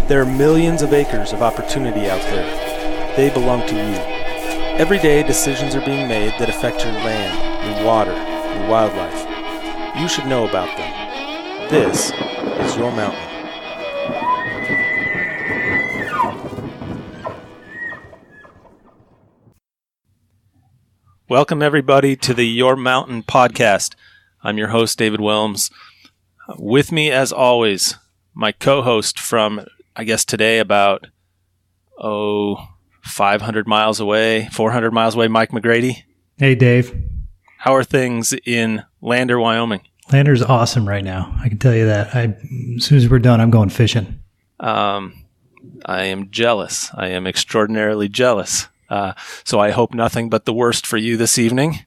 There are millions of acres of opportunity out there. They belong to you. Every day, decisions are being made that affect your land, your water, your wildlife. You should know about them. This is your mountain. Welcome, everybody, to the Your Mountain podcast. I'm your host, David Wilms. With me, as always, my co-host from, I guess today, about, 500 miles away, 400 miles away, Mike McGrady. Hey, Dave. How are things in Lander, Wyoming? Lander's awesome right now. I can tell you that. As soon as we're done, I'm going fishing. I am jealous. I am extraordinarily jealous. So I hope nothing but the worst for you this evening.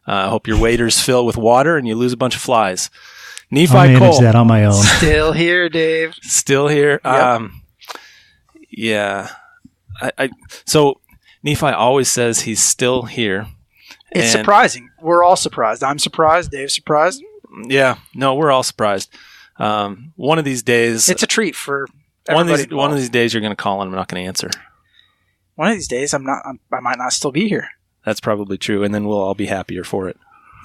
I hope your waders fill with water and you lose a bunch of flies. Nephi I'll manage Cole. that on my own. Still here, Dave. Still here. Yep. Yeah. So Nephi always says he's still here. It's surprising. We're all surprised. I'm surprised. Dave's surprised. Yeah. No, we're all surprised. One of these days. It's a treat for everybody. One of these days you're going to call and I'm not going to answer. One of these days I might not still be here. That's probably true, and then we'll all be happier for it.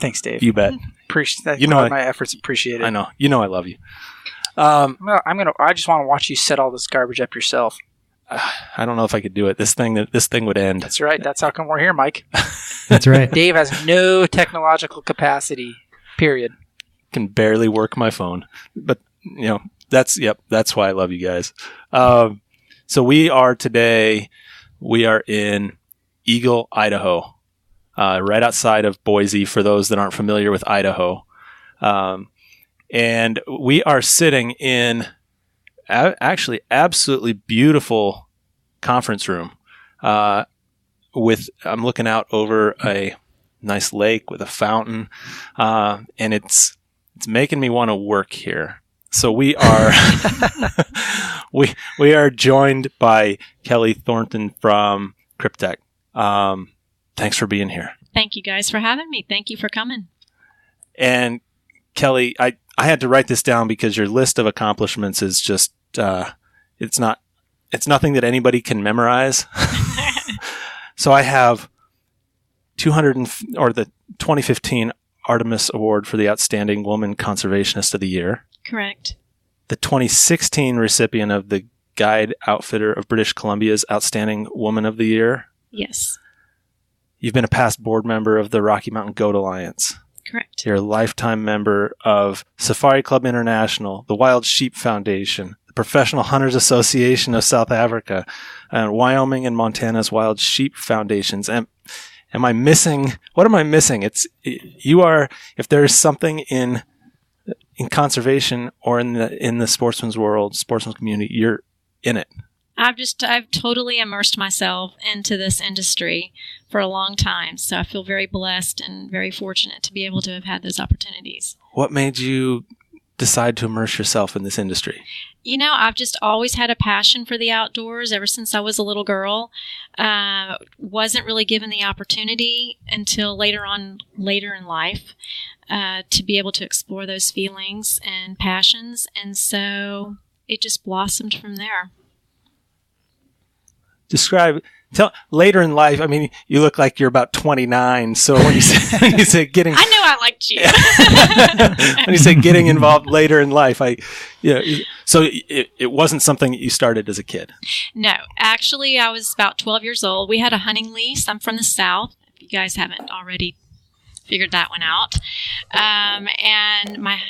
Thanks, Dave. You bet. Appreciate that. You know my efforts appreciated. I know. You know I love you. I just want to watch you set all this garbage up yourself. I don't know if I could do it. This thing would end. That's right. That's how come we're here, Mike. That's right. Dave has no technological capacity. Period. Can barely work my phone, but that's why I love you guys. So we are in Eagle, Idaho, right outside of Boise, for those that aren't familiar with Idaho. And we are sitting in actually absolutely beautiful conference room. I'm looking out over a nice lake with a fountain, and it's making me want to work here. So we are we are joined by Kelli Thornton from Kryptek. Thanks for being here. Thank you guys for having me. Thank you for coming. And Kelli, I had to write this down because your list of accomplishments is just it's nothing that anybody can memorize. So I have the 2015 Artemis Award for the Outstanding Woman Conservationist of the Year. Correct. The 2016 recipient of the Guide Outfitter of British Columbia's Outstanding Woman of the Year. Yes. You've been a past board member of the Rocky Mountain Goat Alliance. Correct. You're a lifetime member of Safari Club International, the Wild Sheep Foundation, the Professional Hunters Association of South Africa, and Wyoming and Montana's Wild Sheep Foundations. And am I missing? What am I missing? If there's something in conservation or in the sportsman's world, sportsman's community, you're in it. I've totally immersed myself into this industry for a long time. So I feel very blessed and very fortunate to be able to have had those opportunities. What made you decide to immerse yourself in this industry? I've just always had a passion for the outdoors ever since I was a little girl. Wasn't really given the opportunity until later in life to be able to explore those feelings and passions. And so it just blossomed from there. Tell later in life. I mean, you look like you're about 29. So when you say getting, I knew I liked you. When you say getting involved later in life, so it wasn't something that you started as a kid. No, actually, I was about 12 years old. We had a hunting lease. I'm from the South. If you guys haven't already figured that one out. And my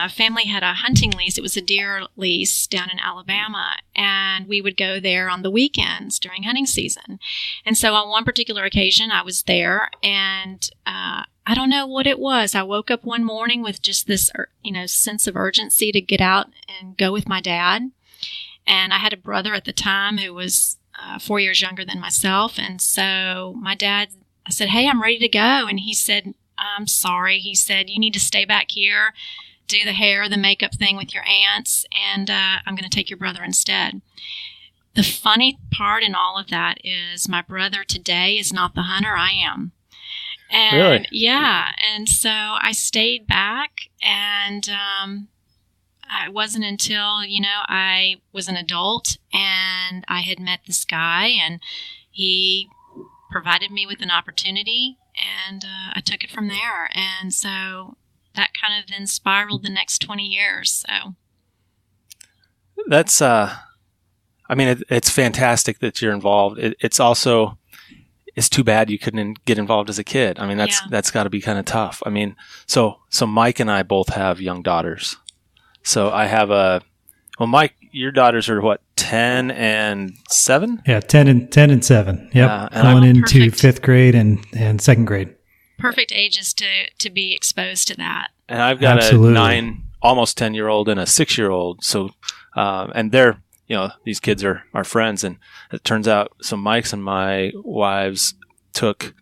family had a hunting lease. It was a deer lease down in Alabama. And we would go there on the weekends during hunting season. And so on one particular occasion, I was there. And I don't know what it was. I woke up one morning with just this, sense of urgency to get out and go with my dad. And I had a brother at the time who was 4 years younger than myself. And so I said, "Hey, I'm ready to go." And he said, "I'm sorry." He said, "You need to stay back here, do the hair, the makeup thing with your aunts, and I'm going to take your brother instead." The funny part in all of that is my brother today is not the hunter I am. And really? Yeah. And so I stayed back and it wasn't until, I was an adult and I had met this guy, and he provided me with an opportunity, and I took it from there. And so that kind of then spiraled the next 20 years. So that's, it's fantastic that you're involved. It's also, it's too bad you couldn't get involved as a kid. I mean, that's got to be kind of tough. I mean, so Mike and I both have young daughters. So I have Mike, your daughters are what, 10 and 7? Yeah, 10 and 7. Yep. Going into 5th grade and 2nd grade. Perfect ages to be exposed to that. And I've got a 9, almost 10-year-old and a 6-year-old. So, and they're, these kids are friends. And it turns out, so Mike's and my wives took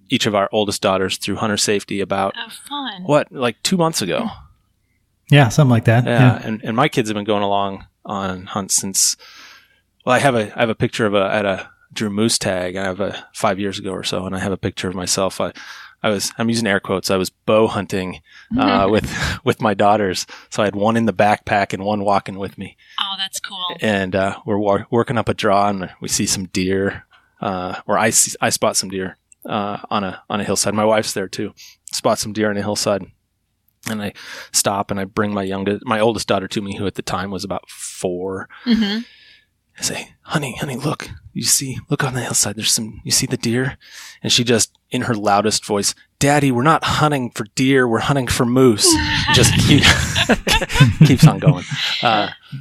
each of our oldest daughters through hunter safety about, like 2 months ago. Yeah, something like that. Yeah. And my kids have been going along on hunts since, I have a picture of at a Drew Moose tag. I have 5 years ago or so, and I have a picture of myself. I'm using air quotes. I was bow hunting with my daughters. So I had one in the backpack and one walking with me. Oh, that's cool. And we're working up a draw, and we see some deer, or I spot some deer on a hillside. My wife's there too. Spot some deer on a hillside, and I stop and I bring my oldest daughter to me, who at the time was about 4. Mm-hmm. I say, honey, look, look on the hillside. You see the deer? And she just, in her loudest voice, Daddy, we're not hunting for deer. We're hunting for moose. Just keeps on going.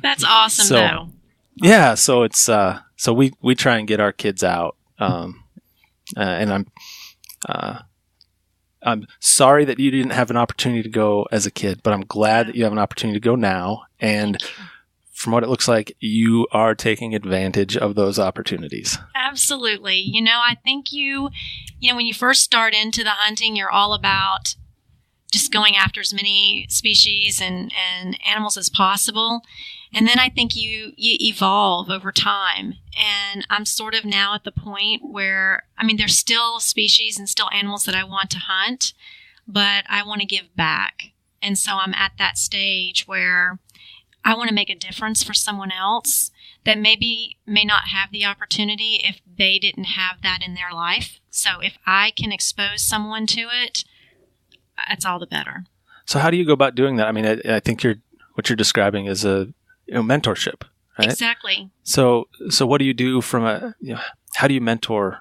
That's awesome, though. Yeah. So it's, so we try and get our kids out. And I'm sorry that you didn't have an opportunity to go as a kid, but I'm glad that you have an opportunity to go now. And from what it looks like, you are taking advantage of those opportunities. Absolutely. I think when you first start into the hunting, you're all about just going after as many species and animals as possible. And then I think you evolve over time. And I'm sort of now at the point where, there's still species and still animals that I want to hunt, but I want to give back. And so I'm at that stage where I want to make a difference for someone else that may not have the opportunity if they didn't have that in their life. So if I can expose someone to it, it's all the better. So how do you go about doing that? I think what you're describing is a mentorship, right? Exactly. So what do you do how do you mentor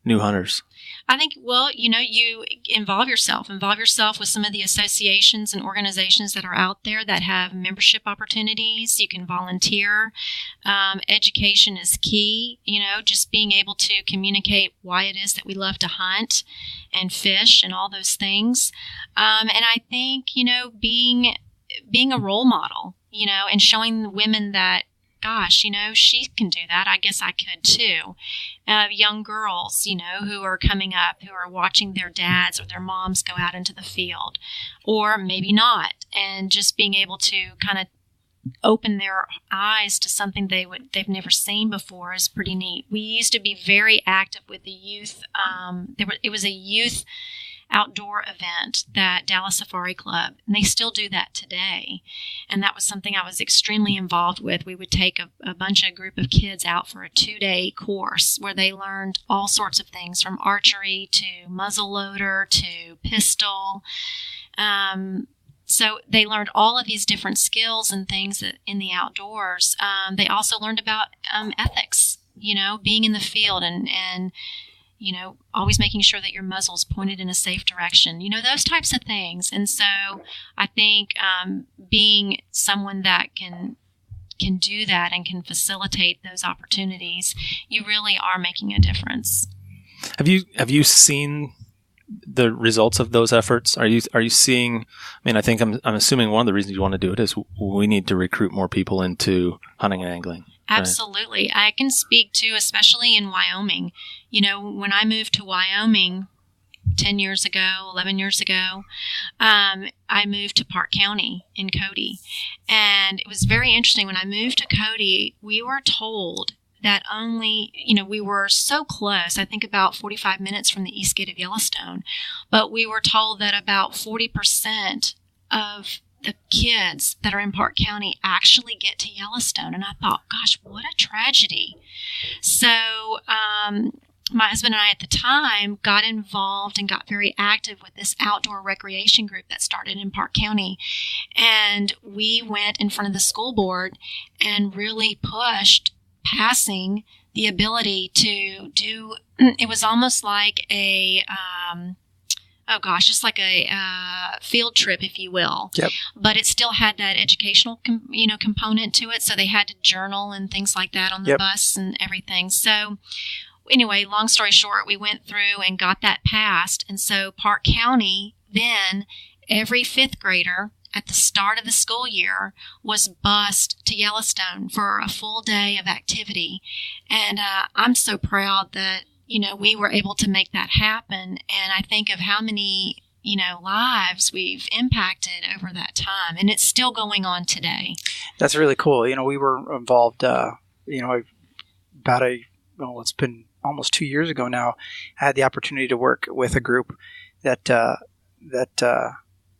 new hunters? I think, you involve yourself with some of the associations and organizations that are out there that have membership opportunities. You can volunteer. Education is key, just being able to communicate why it is that we love to hunt and fish and all those things. And I think, being a role model, and showing women that, gosh, she can do that. I guess I could too. Young girls, who are coming up, who are watching their dads or their moms go out into the field, or maybe not, and just being able to kind of open their eyes to something they've never seen before is pretty neat. We used to be very active with the youth. It was a youth outdoor event that Dallas Safari Club, and they still do that today. And that was something I was extremely involved with. We would take a group of kids out for a 2-day course where they learned all sorts of things, from archery to muzzleloader to pistol. So they learned all of these different skills and things in the outdoors. They also learned about ethics, being in the field and always making sure that your muzzle's pointed in a safe direction, those types of things. And so I think being someone that can do that and can facilitate those opportunities, you really are making a difference. Have you seen the results of those efforts? Are you seeing? I think I'm assuming one of the reasons you want to do it is we need to recruit more people into hunting and angling. Absolutely. I can speak to, especially in Wyoming. When I moved to Wyoming 10 years ago, 11 years ago, I moved to Park County in Cody. And it was very interesting. When I moved to Cody, we were told that only, we were so close, I think about 45 minutes from the East Gate of Yellowstone, but we were told that about 40% of the kids that are in Park County actually get to Yellowstone. And I thought, gosh, what a tragedy. So my husband and I at the time got involved and got very active with this outdoor recreation group that started in Park County. And we went in front of the school board and really pushed passing the ability to do, it was almost like a, just like a field trip, if you will. Yep. But it still had that educational, component to it. So they had to journal and things like that on the bus and everything. So anyway, long story short, we went through and got that passed. And so Park County, then every fifth grader at the start of the school year was bused to Yellowstone for a full day of activity. And I'm so proud that, we were able to make that happen. And I think of how many, lives we've impacted over that time. And it's still going on today. That's really cool. We were involved, it's been almost 2 years ago now. I had the opportunity to work with a group that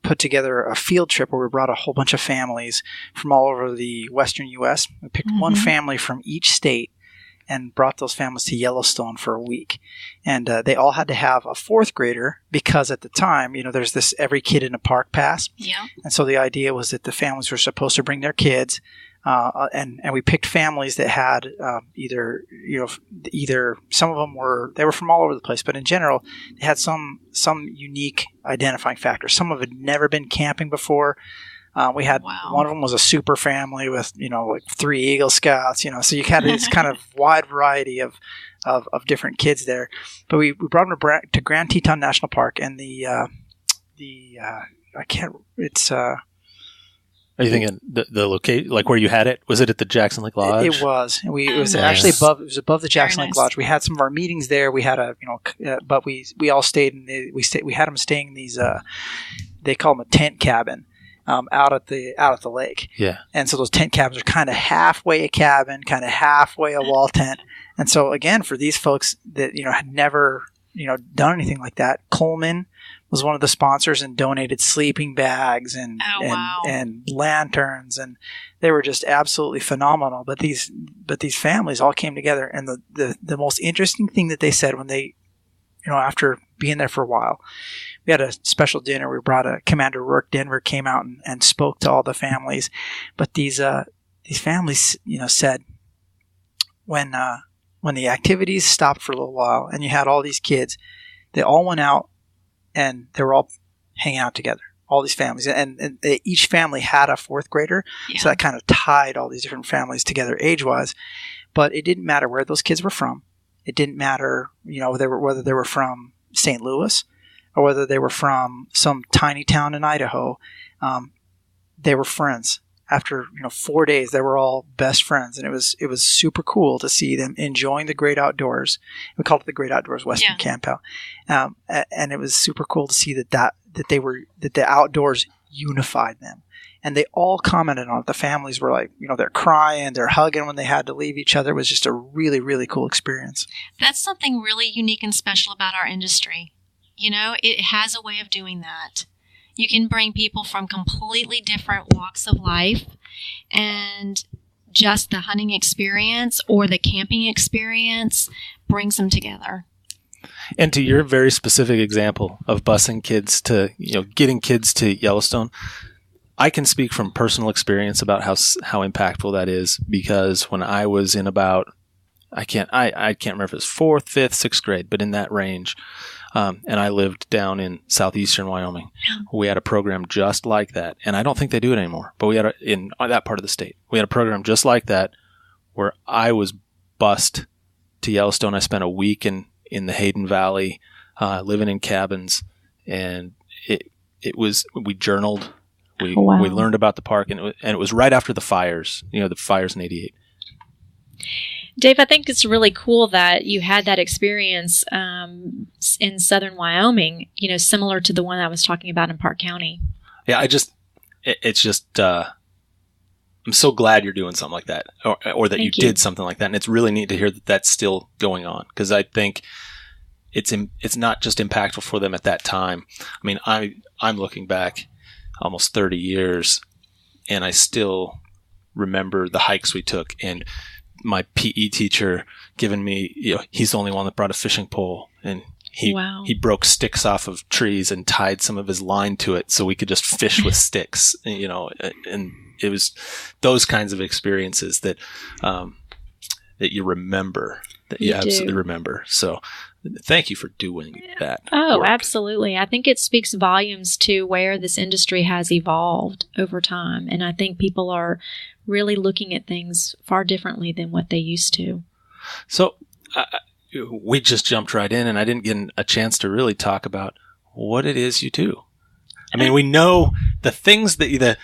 put together a field trip where we brought a whole bunch of families from all over the western U.S. We picked one family from each state and brought those families to Yellowstone for a week. And they all had to have a fourth grader because at the time, there's this every kid in a park pass. Yeah. And so the idea was that the families were supposed to bring their kids. And we picked families that had either some of them they were from all over the place, but in general, they had some unique identifying factors. Some of them had never been camping before. We had one of them was a super family with like 3 Eagle Scouts. So you had this kind of wide variety of different kids there. But we brought them to Grand Teton National Park, and Are you thinking the location, like where you had it? Was it at the Jackson Lake Lodge? It was. It was actually above. It was above the Jackson Lake Lodge. We had some of our meetings there. We had but we all stayed in. We had them staying in these. They call them a tent cabin, out at the lake. Yeah. And so those tent cabins are kind of halfway a cabin, kind of halfway a wall tent. And so again, for these folks that had never done anything like that, Coleman was one of the sponsors and donated sleeping bags and lanterns, and they were just absolutely phenomenal. But these families all came together, and the most interesting thing that they said when they, after being there for a while, we had a special dinner. We brought Commander Rourke Denver came out and spoke to all the families. But these families, said when the activities stopped for a little while and you had all these kids, they all went out and they were all hanging out together, all these families. And each family had a fourth grader. Yeah. So that kind of tied all these different families together age-wise. But it didn't matter where those kids were from. It didn't matter, whether they were from St. Louis or whether they were from some tiny town in Idaho. They were friends. After 4 days, they were all best friends, and it was super cool to see them enjoying the great outdoors. We called it the Great Outdoors Western Campout, and it was super cool to see that the outdoors unified them, and they all commented on it. The families were like, they're crying, they're hugging when they had to leave each other. It was just a really, really cool experience. That's something really unique and special about our industry. It has a way of doing that. You can bring people from completely different walks of life, and just the hunting experience or the camping experience brings them together. And to your very specific example of busing kids to, getting kids to Yellowstone, I can speak from personal experience about how impactful that is, because when I was in about, I can't remember if it was 4th, 5th, 6th grade, but in that range. And I lived down in southeastern Wyoming. We had a program just like that. And I don't think they do it anymore, but we had in that part of the state. We had a program just like that where I was bused to Yellowstone. I spent a week in the Hayden Valley, living in cabins. And we journaled. We learned about the park. And it was right after the fires, the fires in '88. Dave, I think it's really cool that you had that experience in southern Wyoming, similar to the one I was talking about in Park County. Yeah, I'm so glad you're doing something like that, or that you did something like that. And it's really neat to hear that that's still going on, because I think it's not just impactful for them at that time. I mean, I'm looking back almost 30 years, and I still remember the hikes we took, and my PE teacher giving me, he's the only one that brought a fishing pole, and he broke sticks off of trees and tied some of his line to it so we could just fish with sticks, and it was those kinds of experiences that you remember, that you absolutely remember. So thank you for doing that. Oh, work. Absolutely. I think it speaks volumes to where this industry has evolved over time. And I think people are really looking at things far differently than what they used to. So we just jumped right in, and I didn't get a chance to really talk about what it is you do. I mean, we know the things that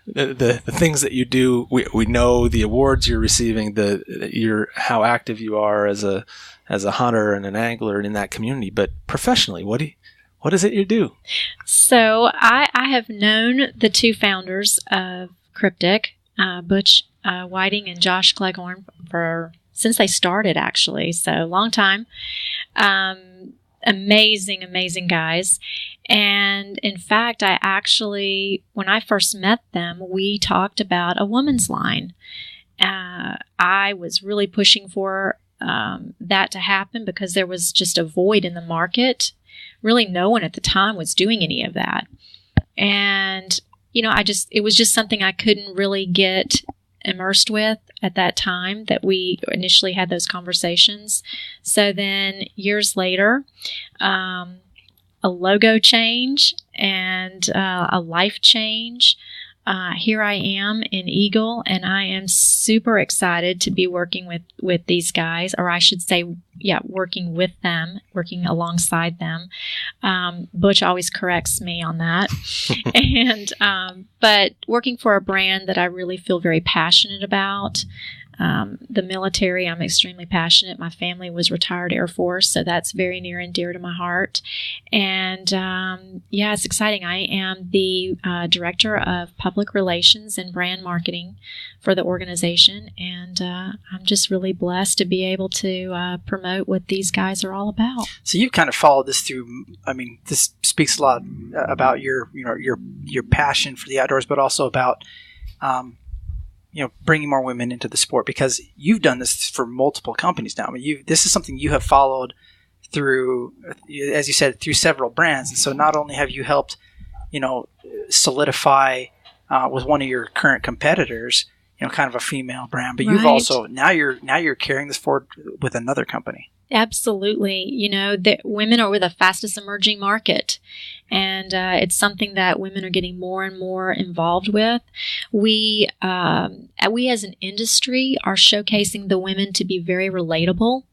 the things that you do. We know the awards you're receiving, how active you are as a hunter and an angler in that community. But professionally, what is it you do? So I have known the two founders of Kryptek, Butch Whiting and Josh Cleghorn, since they started, actually. So long time. Amazing guys. And in fact, when I first met them, we talked about a woman's line. I was really pushing for that to happen because there was just a void in the market. Really, no one at the time was doing any of that. And, it was just something I couldn't really get immersed with at that time that we initially had those conversations. So then years later, a logo change and a life change. Here I am in Eagle, and I am super excited to be working with these guys, or I should say, working with them, working alongside them. Butch always corrects me on that. But working for a brand that I really feel very passionate about. The military, I'm extremely passionate. My family was retired Air Force, so that's very near and dear to my heart. And it's exciting. I am the Director of Public Relations and Brand Marketing for the organization, and I'm just really blessed to be able to promote what these guys are all about. So you've kind of followed this through. I mean, this speaks a lot about your passion for the outdoors, but also about bringing more women into the sport, because you've done this for multiple companies now. I mean, this is something you have followed through, as you said, through several brands. And so not only have you helped, solidify with one of your current competitors, kind of a female brand, but you've also, now you're carrying this forward with another company. Absolutely. The women are the fastest emerging market, and it's something that women are getting more and more involved with. We as an industry are showcasing the women to be very relatable,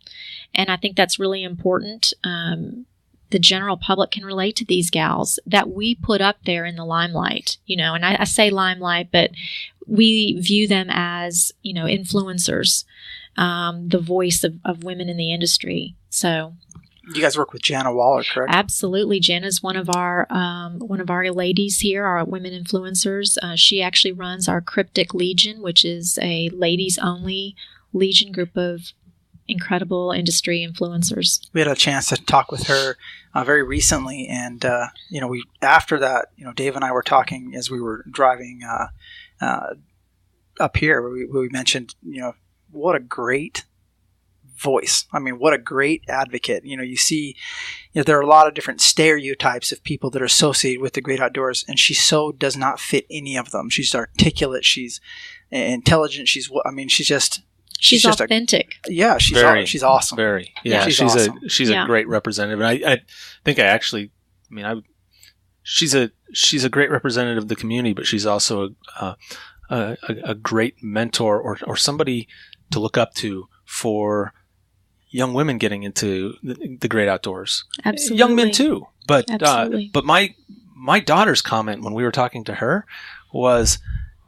and I think that's really important. The general public can relate to these gals that we put up there in the limelight, and I say limelight, but we view them as, influencers. The voice of women in the industry. So, you guys work with Jana Waller, correct? Absolutely, Jana's one of our ladies here, our women influencers. She actually runs our Kryptek Legion, which is a ladies-only legion group of incredible industry influencers. We had a chance to talk with her very recently, and we after that, Dave and I were talking as we were driving up here. We mentioned, what a great voice. I mean, what a great advocate. You see, there are a lot of different stereotypes of people that are associated with the great outdoors, and she so does not fit any of them. She's articulate. She's intelligent. She's just authentic. She's awesome. Very. Yeah, she's awesome. She's a great representative. And I think she's a great representative of the community, but she's also a great mentor or somebody to look up to for young women getting into the great outdoors. Absolutely. Young men too. But but my daughter's comment when we were talking to her was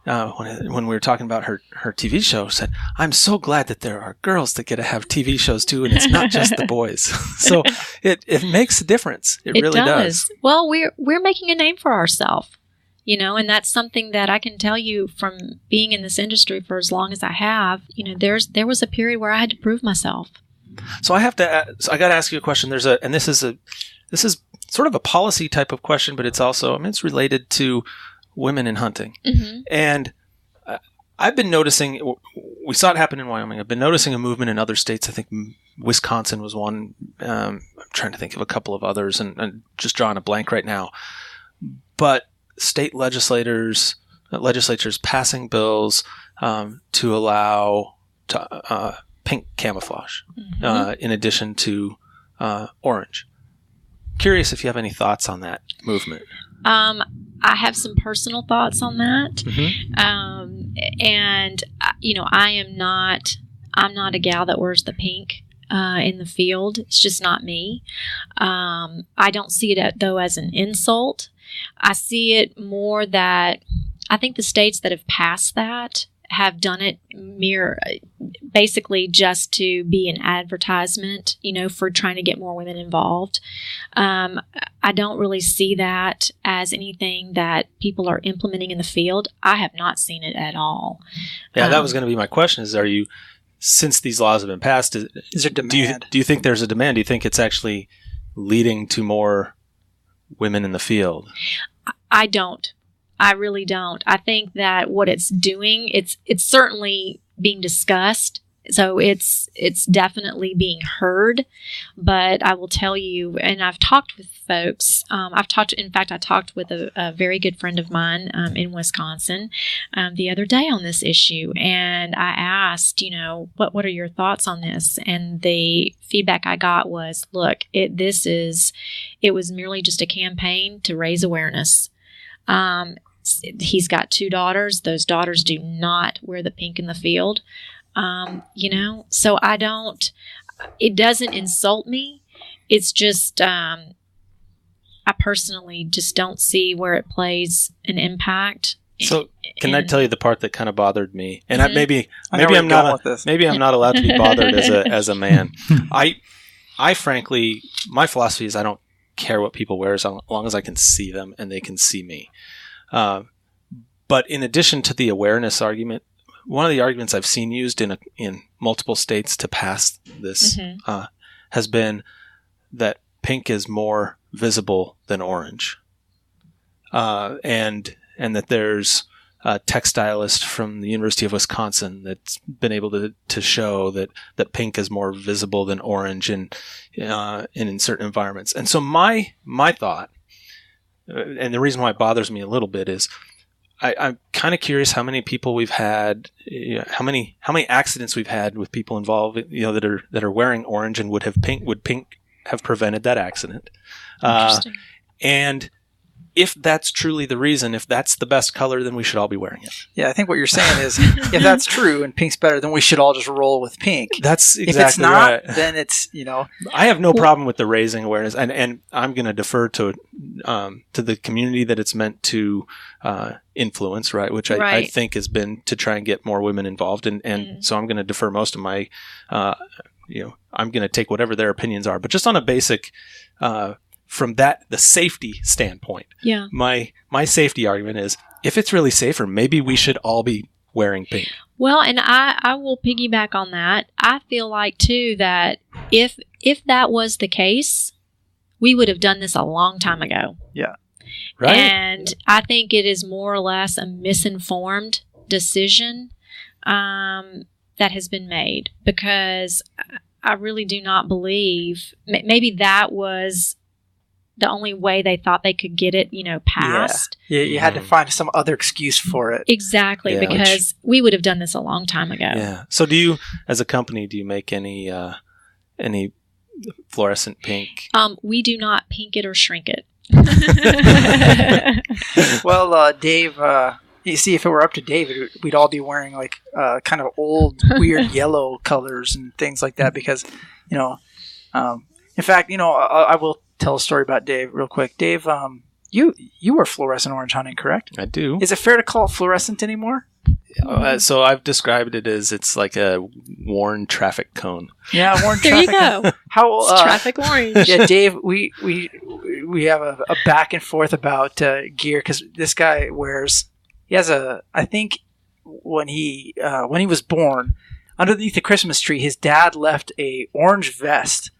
when we were talking about her TV show, said, "I'm so glad that there are girls that get to have TV shows too, and it's not just the boys." So it makes a difference. It really does. Well, we're making a name for ourselves. And that's something that I can tell you from being in this industry for as long as I have. There was a period where I had to prove myself. So I got to ask you a question. This is sort of a policy type of question, but it's also, it's related to women in hunting. Mm-hmm. And I've been noticing, we saw it happen in Wyoming. I've been noticing a movement in other states. I think Wisconsin was one. I'm trying to think of a couple of others and just drawing a blank right now. But state legislatures passing bills to allow pink camouflage in addition to orange. Curious if you have any thoughts on that movement. I have some personal thoughts on that. Mm-hmm. And I'm not a gal that wears the pink in the field. It's just not me. I don't see it though as an insult. I see it more that I think the states that have passed that have done it basically just to be an advertisement, for trying to get more women involved. I don't really see that as anything that people are implementing in the field. I have not seen it at all. Yeah, that was going to be my question is, since these laws have been passed, is there demand? Do you think there's a demand? Do you think it's actually leading to more women in the field? I don't. I really don't. I think that what it's doing, it's certainly being discussed. So it's definitely being heard. But I will tell you, and I've talked with folks. I talked with a very good friend of mine in Wisconsin the other day on this issue. And I asked, what are your thoughts on this? And the feedback I got was, look, it was merely just a campaign to raise awareness. He's got 2 daughters. Those daughters do not wear the pink in the field. So it doesn't insult me. It's just, I personally just don't see where it plays an impact. So can I tell you the part that kind of bothered me? And Mm-hmm. maybe I'm not allowed to be bothered as a man. I frankly, my philosophy is I don't care what people wear as long as I can see them and they can see me. But in addition to the awareness argument, one of the arguments I've seen used in multiple states to pass this has been that pink is more visible than orange, and that there's a textilist from the University of Wisconsin that's been able to show that pink is more visible than orange in certain environments. And so my thought, and the reason why it bothers me a little bit is I'm kind of curious how many people we've had, how many accidents we've had with people involved, that are wearing orange and would pink have prevented that accident? Interesting. And if that's truly the reason, if that's the best color, then we should all be wearing it. Yeah, I think what you're saying is, if that's true and pink's better, then we should all just roll with pink. That's exactly if it's not, right. Then it's, I have no problem with the raising awareness, and I'm going to defer to the community that it's meant to influence, right? Which I think has been to try and get more women involved, and so I'm going to defer most of my, I'm going to take whatever their opinions are, but just on a basic. From the safety standpoint, my safety argument is if it's really safer, maybe we should all be wearing pink. Well, and I will piggyback on that. I feel like too that if that was the case, we would have done this a long time ago. Yeah. Right. And I think it is more or less a misinformed decision that has been made, because I really do not believe maybe that was the only way they thought they could get it, passed. Yeah, you had to find some other excuse for it. Exactly, because we would have done this a long time ago. Yeah. So do you, as a company, make any fluorescent pink? We do not pink it or shrink it. Well, Dave, you see, if it were up to David, we'd all be wearing like kind of old, weird yellow colors and things like that because, in fact, I will tell a story about Dave real quick. Dave, you were fluorescent orange hunting, correct? I do. Is it fair to call it fluorescent anymore? So I've described it as it's like a worn traffic cone. Yeah, worn there traffic. There you go. How it's traffic orange. Yeah, Dave, we have a back and forth about gear because this guy he has I think when he was born, underneath the Christmas tree, his dad left a orange vest.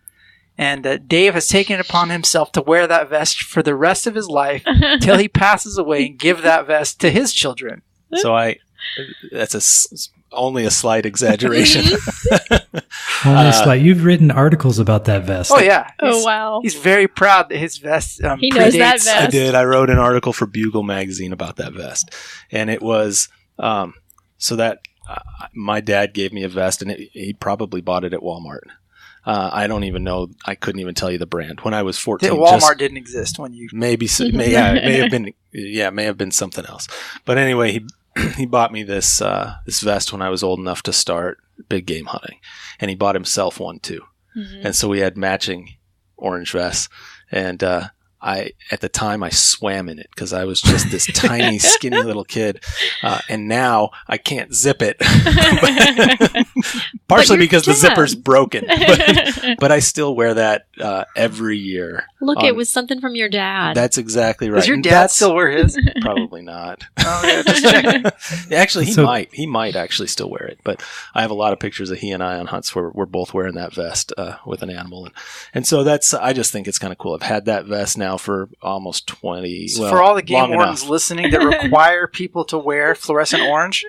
And Dave has taken it upon himself to wear that vest for the rest of his life till he passes away and give that vest to his children. So that's only a slight exaggeration. Only slight. You've written articles about that vest. Oh, yeah. Oh, wow. He's very proud that his vest He knows that predates. vest. I did. I wrote an article for Bugle magazine about that vest, and it was so that my dad gave me a vest, and he probably bought it at Walmart. I don't even know. I couldn't even tell you the brand. When I was 14, Walmart didn't exist when you... maybe it may have been. Yeah, it may have been something else. But anyway, he bought me this vest when I was old enough to start big game hunting, and he bought himself one too. Mm-hmm. And so we had matching orange vests, and at the time I swam in it because I was just this tiny, skinny little kid, and now I can't zip it, partially because the zipper's broken. But I still wear that every year. Look, it was something from your dad. That's exactly right. Does your dad still wear his? Probably not. Oh, yeah, just checking. Actually, he might actually still wear it. But I have a lot of pictures of he and I on hunts where we're both wearing that vest with an animal, and so I just think it's kind of cool. I've had that vest now for almost 20. So well, for all the game wardens enough. listening that require people to wear fluorescent orange,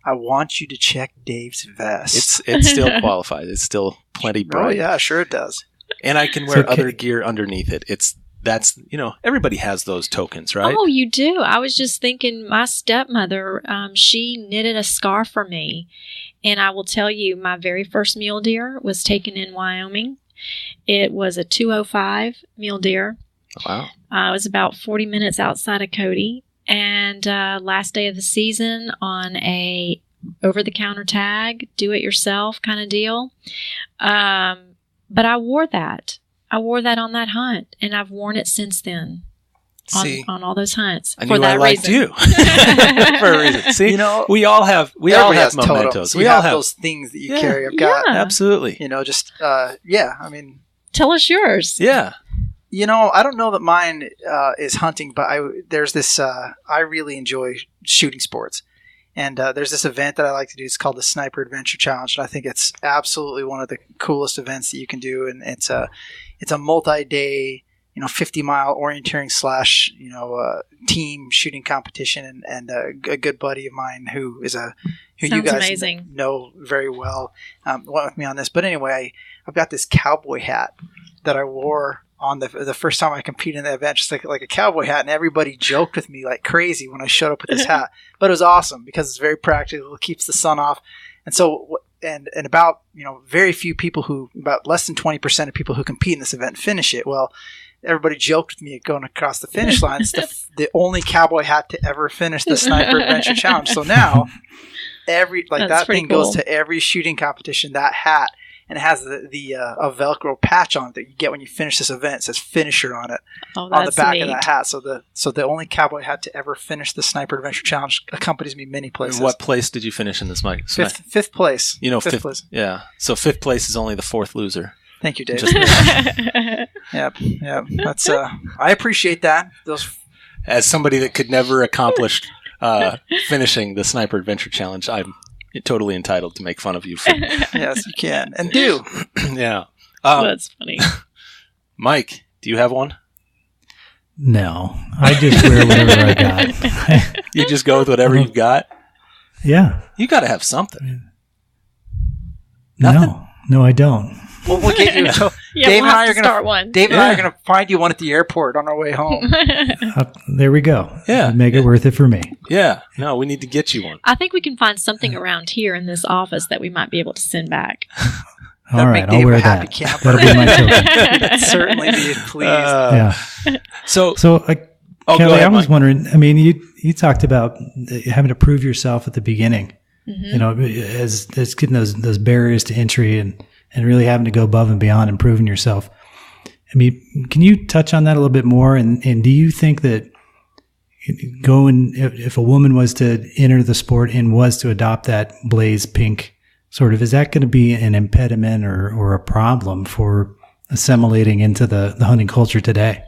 I want you to check Dave's vest. It still qualifies. It's still plenty bright. Oh yeah, sure it does. And I can wear other gear underneath it. That's everybody has those tokens, right? Oh, you do. I was just thinking, my stepmother, she knitted a scarf for me, and I will tell you, my very first mule deer was taken in Wyoming. It was a 205 mule deer. Wow. It was about 40 minutes outside of Cody, and last day of the season on a over-the-counter tag, do-it-yourself kind of deal. But I wore that. I wore that on that hunt, and I've worn it since then on all those hunts. I for knew that I liked reason. you for a reason. See, we all have has mementos. totems. We You all have have those things that you carry. I've got, Yeah. absolutely. I mean, Tell us yours. Yeah. I don't know that mine is hunting, but there's this. I really enjoy shooting sports, and there's this event that I like to do. It's called the Sniper Adventure Challenge, and I think it's absolutely one of the coolest events that you can do. And it's a multi-day, 50-mile orienteering / team shooting competition, and a good buddy of mine who Sounds you guys amazing. know very well went with me on this. But anyway, I've got this cowboy hat that I wore on the first time I competed in the event, just like a cowboy hat, and everybody joked with me like crazy when I showed up with this hat. But it was awesome because it's very practical, it keeps the sun off, and so and about very few people about less than 20% of people who compete in this event finish it. Well, everybody joked with me going across the finish line. It's the only cowboy hat to ever finish the Sniper Adventure Challenge. So now that thing goes to every shooting competition. That hat. And it has a Velcro patch on it that you get when you finish this event. It says "finisher" on it on the back of that hat. So the only cowboy hat to ever finish the Sniper Adventure Challenge accompanies me many places. What place did you finish in this, Mike? Fifth place. Fifth place. Yeah. So fifth place is only the fourth loser. Thank you, Dave. Yep. That's I appreciate that. As somebody that could never accomplish finishing the Sniper Adventure Challenge, I'm totally entitled to make fun of you. Yes, you can and do. Yeah. That's funny. Mike, do you have one? No, I just wear whatever I got. You just go with whatever you've got? Yeah. You got to have something. No, I don't. We'll get you. Dave and I are going to start one. Dave and I are going to find you one at the airport on our way home. There we go. Yeah. Make it worth it for me. Yeah. No, we need to get you one. I think we can find something around here in this office that we might be able to send back. All right, I'll wear that. That'll be my token. Certainly be pleased. Yeah. So Kelli, ahead, I was Mike. wondering, I mean, you talked about having to prove yourself at the beginning, as getting those barriers to entry and really having to go above and beyond and proving yourself. I mean, can you touch on that a little bit more? And do you think that if a woman was to enter the sport and was to adopt that blaze pink sort of, is that going to be an impediment or a problem for assimilating into the hunting culture today?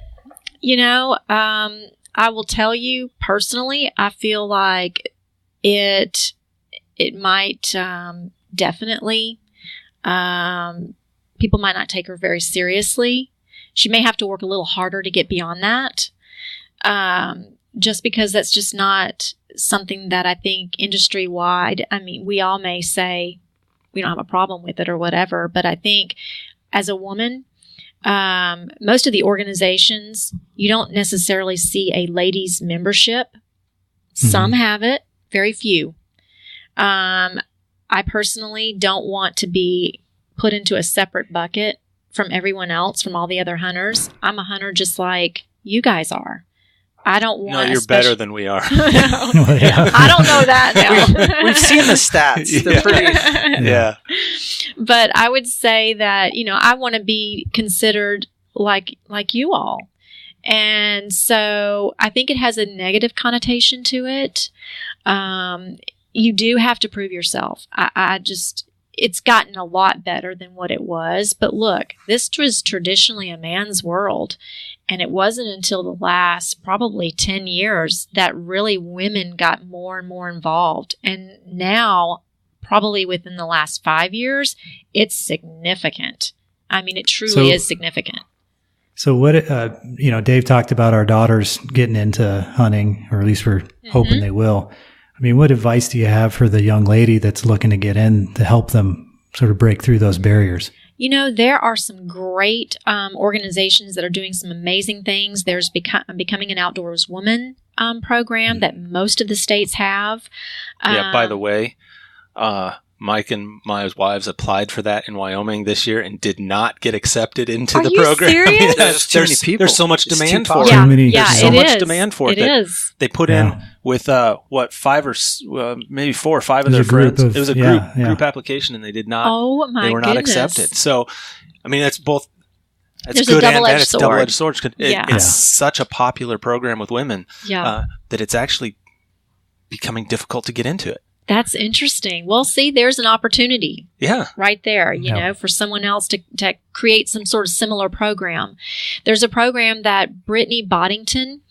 I will tell you personally, I feel like it might definitely people might not take her very seriously. She may have to work a little harder to get beyond that. Just because that's just not something that I think industry wide, I mean, we all may say we don't have a problem with it or whatever, but I think as a woman, most of the organizations, you don't necessarily see a ladies membership. Mm-hmm. Some have it, very few. I personally don't want to be put into a separate bucket from everyone else, from all the other hunters. I'm a hunter just like you guys are. I don't want. No, you're better than we are. I don't know that now. We've seen the stats. They're pretty. Yeah. But I would say that, you know, I want to be considered like you all. And so I think it has a negative connotation to it. You do have to prove yourself. It's gotten a lot better than what it was. But look, this was traditionally a man's world. And it wasn't until the last probably 10 years that really women got more and more involved. And now, probably within the last 5 years, it's significant. I mean, it truly is significant. So what, Dave talked about our daughters getting into hunting, or at least we're hoping they will. I mean, what advice do you have for the young lady that's looking to get in to help them sort of break through those barriers? You know, there are some great organizations that are doing some amazing things. There's Becoming an Outdoors Woman program that most of the states have. By the way, Mike and my wives applied for that in Wyoming this year and did not get accepted into the program. Are you serious? There's too many people. There's so much demand for it. There's so much demand for it. It is. They put in with maybe 4 or 5 of their friends. It was a group application, and they did not. Oh my! They were not accepted. So, I mean, that's both. There's good and bad. It's a double-edged sword. It's such a popular program with women that it's actually becoming difficult to get into it. That's interesting. Well, see, there's an opportunity. Yeah. Right there, you know, for someone else to create some sort of similar program. There's a program that Brittany Boddington,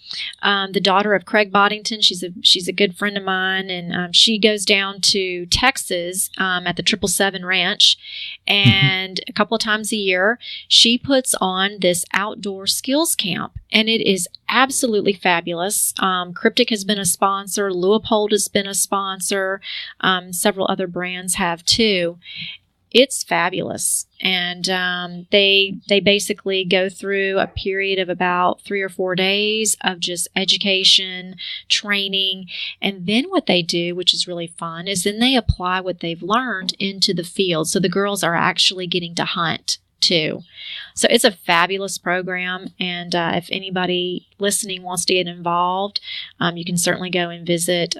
the daughter of Craig Boddington, she's a good friend of mine, and she goes down to Texas at the 777 Ranch, and a couple of times a year, she puts on this outdoor skills camp, and it is absolutely fabulous. Kryptek has been a sponsor. Leupold has been a sponsor. Several other brands have too. It's fabulous. And they basically go through a period of about 3 or 4 days of just education, training. And then what they do, which is really fun, is then they apply what they've learned into the field. So the girls are actually getting to hunt too. So it's a fabulous program. And if anybody listening wants to get involved, you can certainly go and visit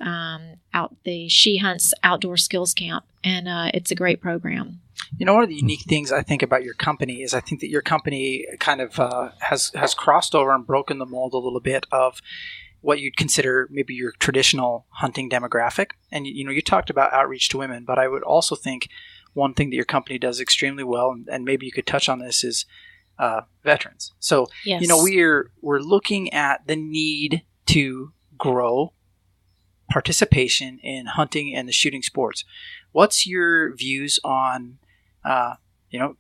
out the She Hunts Outdoor Skills Camp. And it's a great program. You know, one of the unique things I think about your company is I think that your company kind of has crossed over and broken the mold a little bit of what you'd consider maybe your traditional hunting demographic. And, you know, you talked about outreach to women, but I would also think one thing that your company does extremely well, and maybe you could touch on this, is veterans. So, you know, we're looking at the need to grow participation in hunting and the shooting sports. What's your views on, can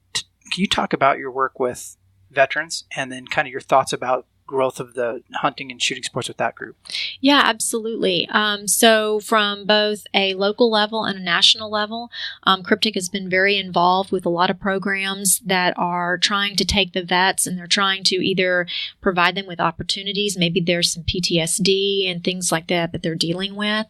you talk about your work with veterans and then kind of your thoughts about growth of the hunting and shooting sports with that group? Yeah, absolutely. So from both a local level and a national level, Kryptek has been very involved with a lot of programs that are trying to take the vets, and they're trying to either provide them with opportunities. Maybe there's some PTSD and things like that they're dealing with,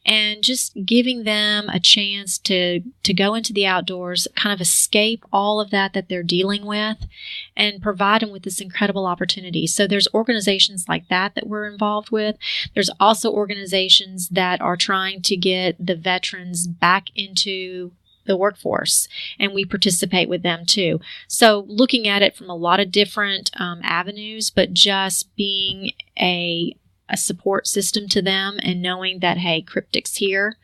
and just giving them a chance to go into the outdoors, kind of escape all of that they're dealing with, and provide them with this incredible opportunity. So there's organizations like that we're involved with. There's also organizations that are trying to get the veterans back into the workforce, and we participate with them too. So looking at it from a lot of different avenues, but just being a support system to them and knowing that, hey, Kryptek's here.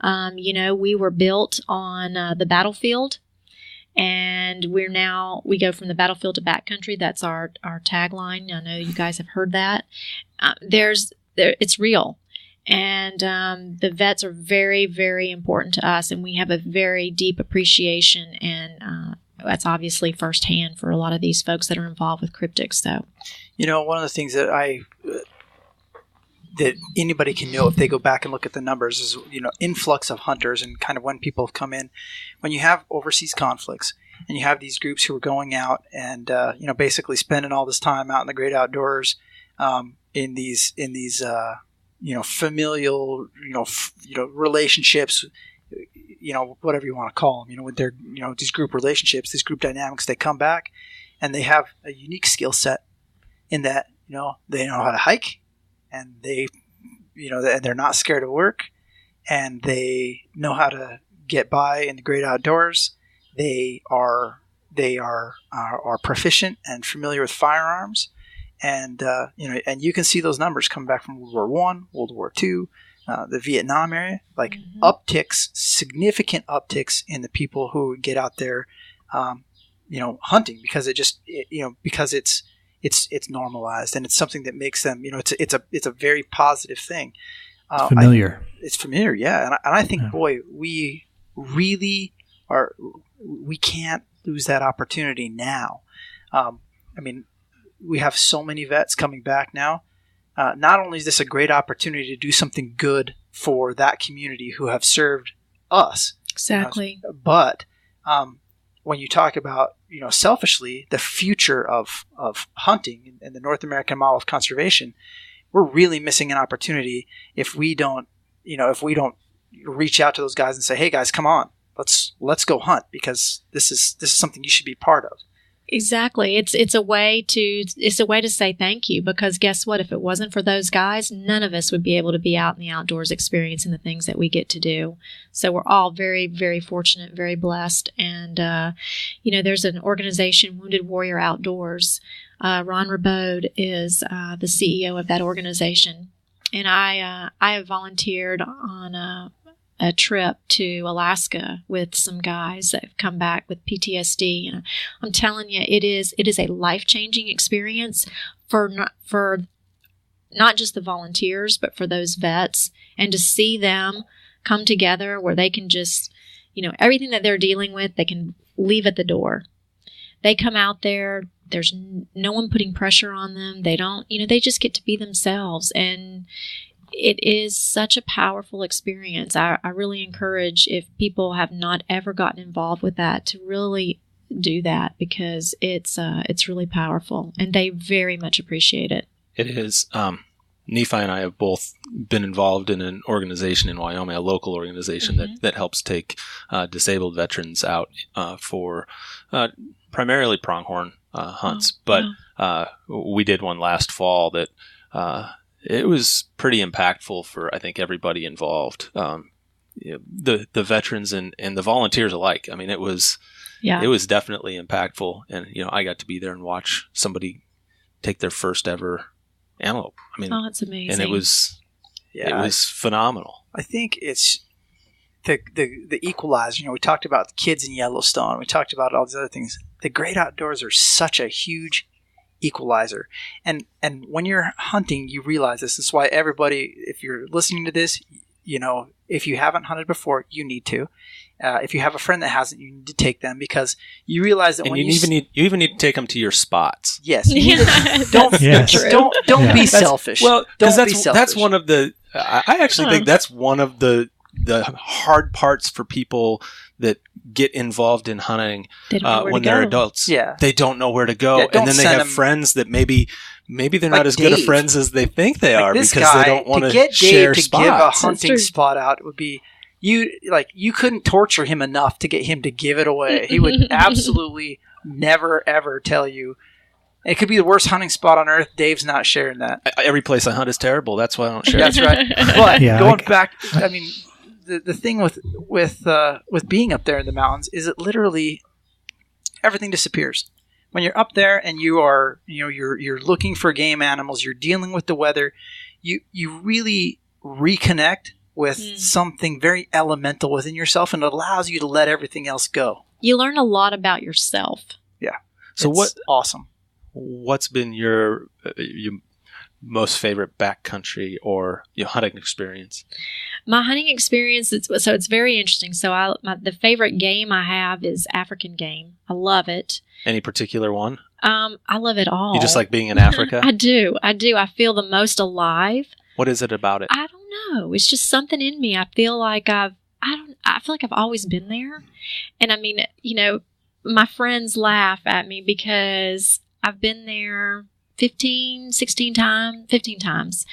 We were built on the battlefield. And we go from the battlefield to backcountry. That's our tagline. I know you guys have heard that. It's real. And the vets are very, very important to us. And we have a very deep appreciation and that's obviously firsthand for a lot of these folks that are involved with Kryptek. So, one of the things that that anybody can know if they go back and look at the numbers is, influx of hunters and kind of when people have come in. When you have overseas conflicts and you have these groups who are going out and, basically spending all this time out in the great outdoors, in these familial, relationships, whatever you want to call them, with their, these group relationships, these group dynamics, they come back and they have a unique skill set in that, they know how to hike, and they're not scared of work, and they know how to get by in the great outdoors. They are proficient and familiar with firearms, and and you can see those numbers coming back from World War I, World War II, the Vietnam area, like significant upticks in the people who get out there, hunting, because because it's normalized, and it's something that makes them, it's a very positive thing. It's familiar. It's familiar, yeah. And I think, boy, we really we can't lose that opportunity now. We have so many vets coming back now. Not only is this a great opportunity to do something good for that community who have served us, exactly, but when you talk about, selfishly, the future of hunting and the North American model of conservation, we're really missing an opportunity if we don't reach out to those guys and say, hey guys, come on, let's go hunt, because this is something you should be part of. Exactly. It's a way to say thank you, because guess what? If it wasn't for those guys, none of us would be able to be out in the outdoors experiencing the things that we get to do. So we're all very, very fortunate, very blessed. And, there's an organization, Wounded Warrior Outdoors. Ron Rabaud is the CEO of that organization. And I have volunteered on a trip to Alaska with some guys that have come back with PTSD, and I'm telling you, it is a life-changing experience for not just the volunteers, but for those vets, and to see them come together where they can just, everything that they're dealing with, they can leave at the door. They come out there, there's no one putting pressure on them. They don't, they just get to be themselves, and it is such a powerful experience. I really encourage, if people have not ever gotten involved with that, to really do that, because it's really powerful, and they very much appreciate it. It is. Nephi and I have both been involved in an organization in Wyoming, a local organization that helps take disabled veterans out for primarily pronghorn hunts. But we did one last fall that it was pretty impactful for, I think, everybody involved. The veterans and the volunteers alike. It was definitely impactful, and I got to be there and watch somebody take their first ever antelope. It's amazing, and it was phenomenal. I think it's the equalizer. We talked about the kids in Yellowstone. We talked about all these other things. The great outdoors are such a huge equalizer, and when you're hunting, you realize this. This is why everybody, if you're listening to this, if you haven't hunted before, you need to. If you have a friend that hasn't, you need to take them, because you realize that and when you even need to take them to your spots. Yes, don't be selfish. Well, because that's one of the. I actually think that's one of the hard parts for people that get involved in hunting when they're adults. Yeah. They don't know where to go, and then they have friends that maybe they're not as good of friends as they think they are, because they don't want to share Dave spots. Give a hunting spot out, it would be you couldn't torture him enough to get him to give it away. He would absolutely never ever tell you. It could be the worst hunting spot on earth. Dave's not sharing that. Every place I hunt is terrible. That's why I don't share. That's right. But going back, the thing with being up there in the mountains is it literally everything disappears. When you're up there and you are, you're looking for game animals, you're dealing with the weather, you really reconnect with something very elemental within yourself, and it allows you to let everything else go. You learn a lot about yourself. Yeah. So awesome. What's been your most favorite backcountry or hunting experience? My hunting experience, it's very interesting. So the favorite game I have is African game. I love it. Any particular one? I love it all. You just like being in Africa? I do. I feel the most alive. What is it about it? I don't know. It's just something in me. I feel like I feel like I've always been there. And I mean, my friends laugh at me because I've been there 15 times.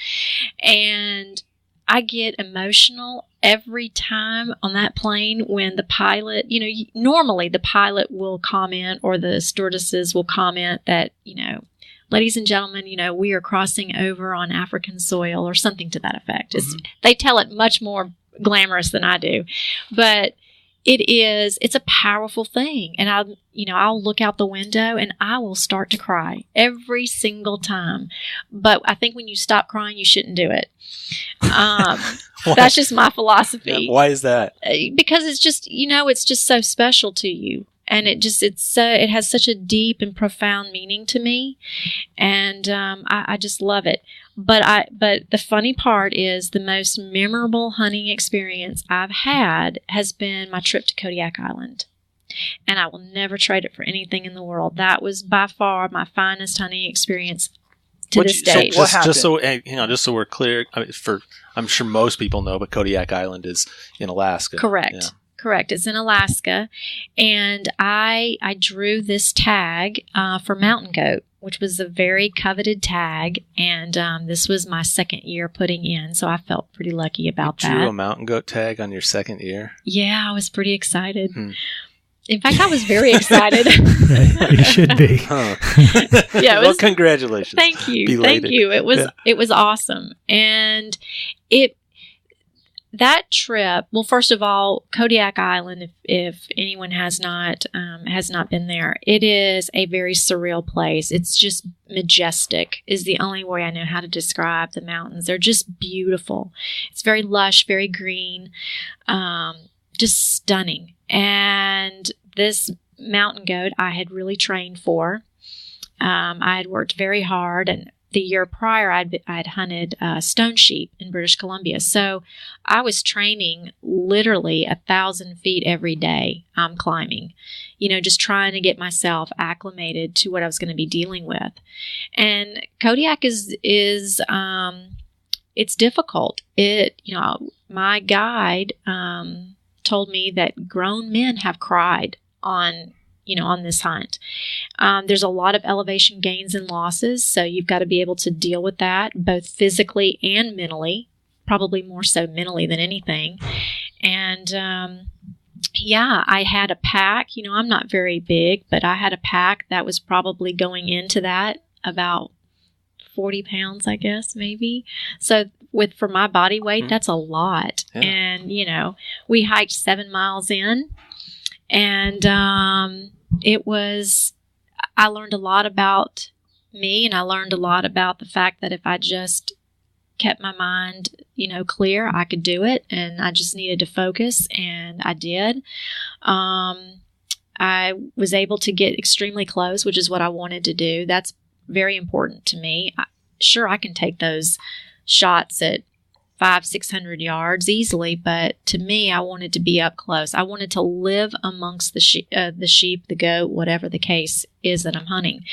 And I get emotional every time on that plane when the pilot, normally the pilot will comment or the stewardesses will comment that, ladies and gentlemen, we are crossing over on African soil or something to that effect. They tell it much more glamorous than I do, but it's a powerful thing. And I'll look out the window and I will start to cry every single time. But I think when you stop crying, you shouldn't do it. That's just my philosophy. Yeah, why is that? Because it's just, it's just so special to you. And it has such a deep and profound meaning to me. And, I just love it. But the funny part is the most memorable hunting experience I've had has been my trip to Kodiak Island. And I will never trade it for anything in the world. That was by far my finest hunting experience to this day. So what happened? Just so we're clear, I'm sure most people know, but Kodiak Island is in Alaska. Correct. Yeah. Correct. It's in Alaska. And I drew this tag for mountain goat, which was a very coveted tag. And this was my second year putting in. So I felt pretty lucky about that. You drew a mountain goat tag on your second year? Yeah, I was pretty excited. In fact, I was very excited. You should be. Huh. Yeah, well, congratulations. Thank you. Belated. Thank you. It was awesome. And that trip, well, first of all, Kodiak Island, if anyone has not been there, it is a very surreal place. It's just majestic is the only way I know how to describe the mountains. They're just beautiful. It's very lush, very green, just stunning. And this mountain goat I had really trained for. I had worked very hard, and the year prior, I'd hunted stone sheep in British Columbia. So I was training literally 1,000 feet every day. I'm climbing, just trying to get myself acclimated to what I was going to be dealing with. And Kodiak is it's difficult. My guide told me that grown men have cried on this hunt. There's a lot of elevation gains and losses, so you've got to be able to deal with that, both physically and mentally, probably more so mentally than anything. And, I had a pack. I'm not very big, but I had a pack that was probably going into that about 40 pounds, I guess, maybe. So for my body weight, that's a lot. Yeah. And, we hiked 7 miles in. And I learned a lot about me, and I learned a lot about the fact that if I just kept my mind, clear, I could do it, and I just needed to focus, and I did. I was able to get extremely close, which is what I wanted to do. That's very important to me. Sure, I can take those shots at 500-600 yards easily, but to me, I wanted to be up close. I wanted to live amongst the sheep, the goat, whatever the case is that I'm hunting.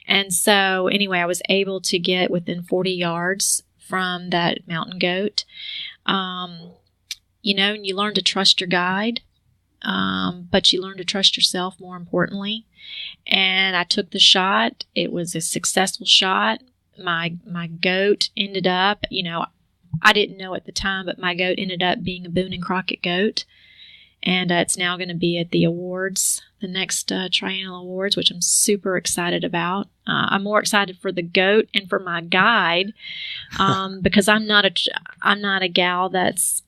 And so anyway, I was able to get within 40 yards from that mountain goat. And you learn to trust your guide, but you learn to trust yourself more importantly. And I took the shot. It was a successful shot. My goat ended up, I didn't know at the time, but my goat ended up being a Boone and Crockett goat. And it's now going to be at the awards, the next triennial awards, which I'm super excited about. I'm more excited for the goat and for my guide because I'm not a gal that's,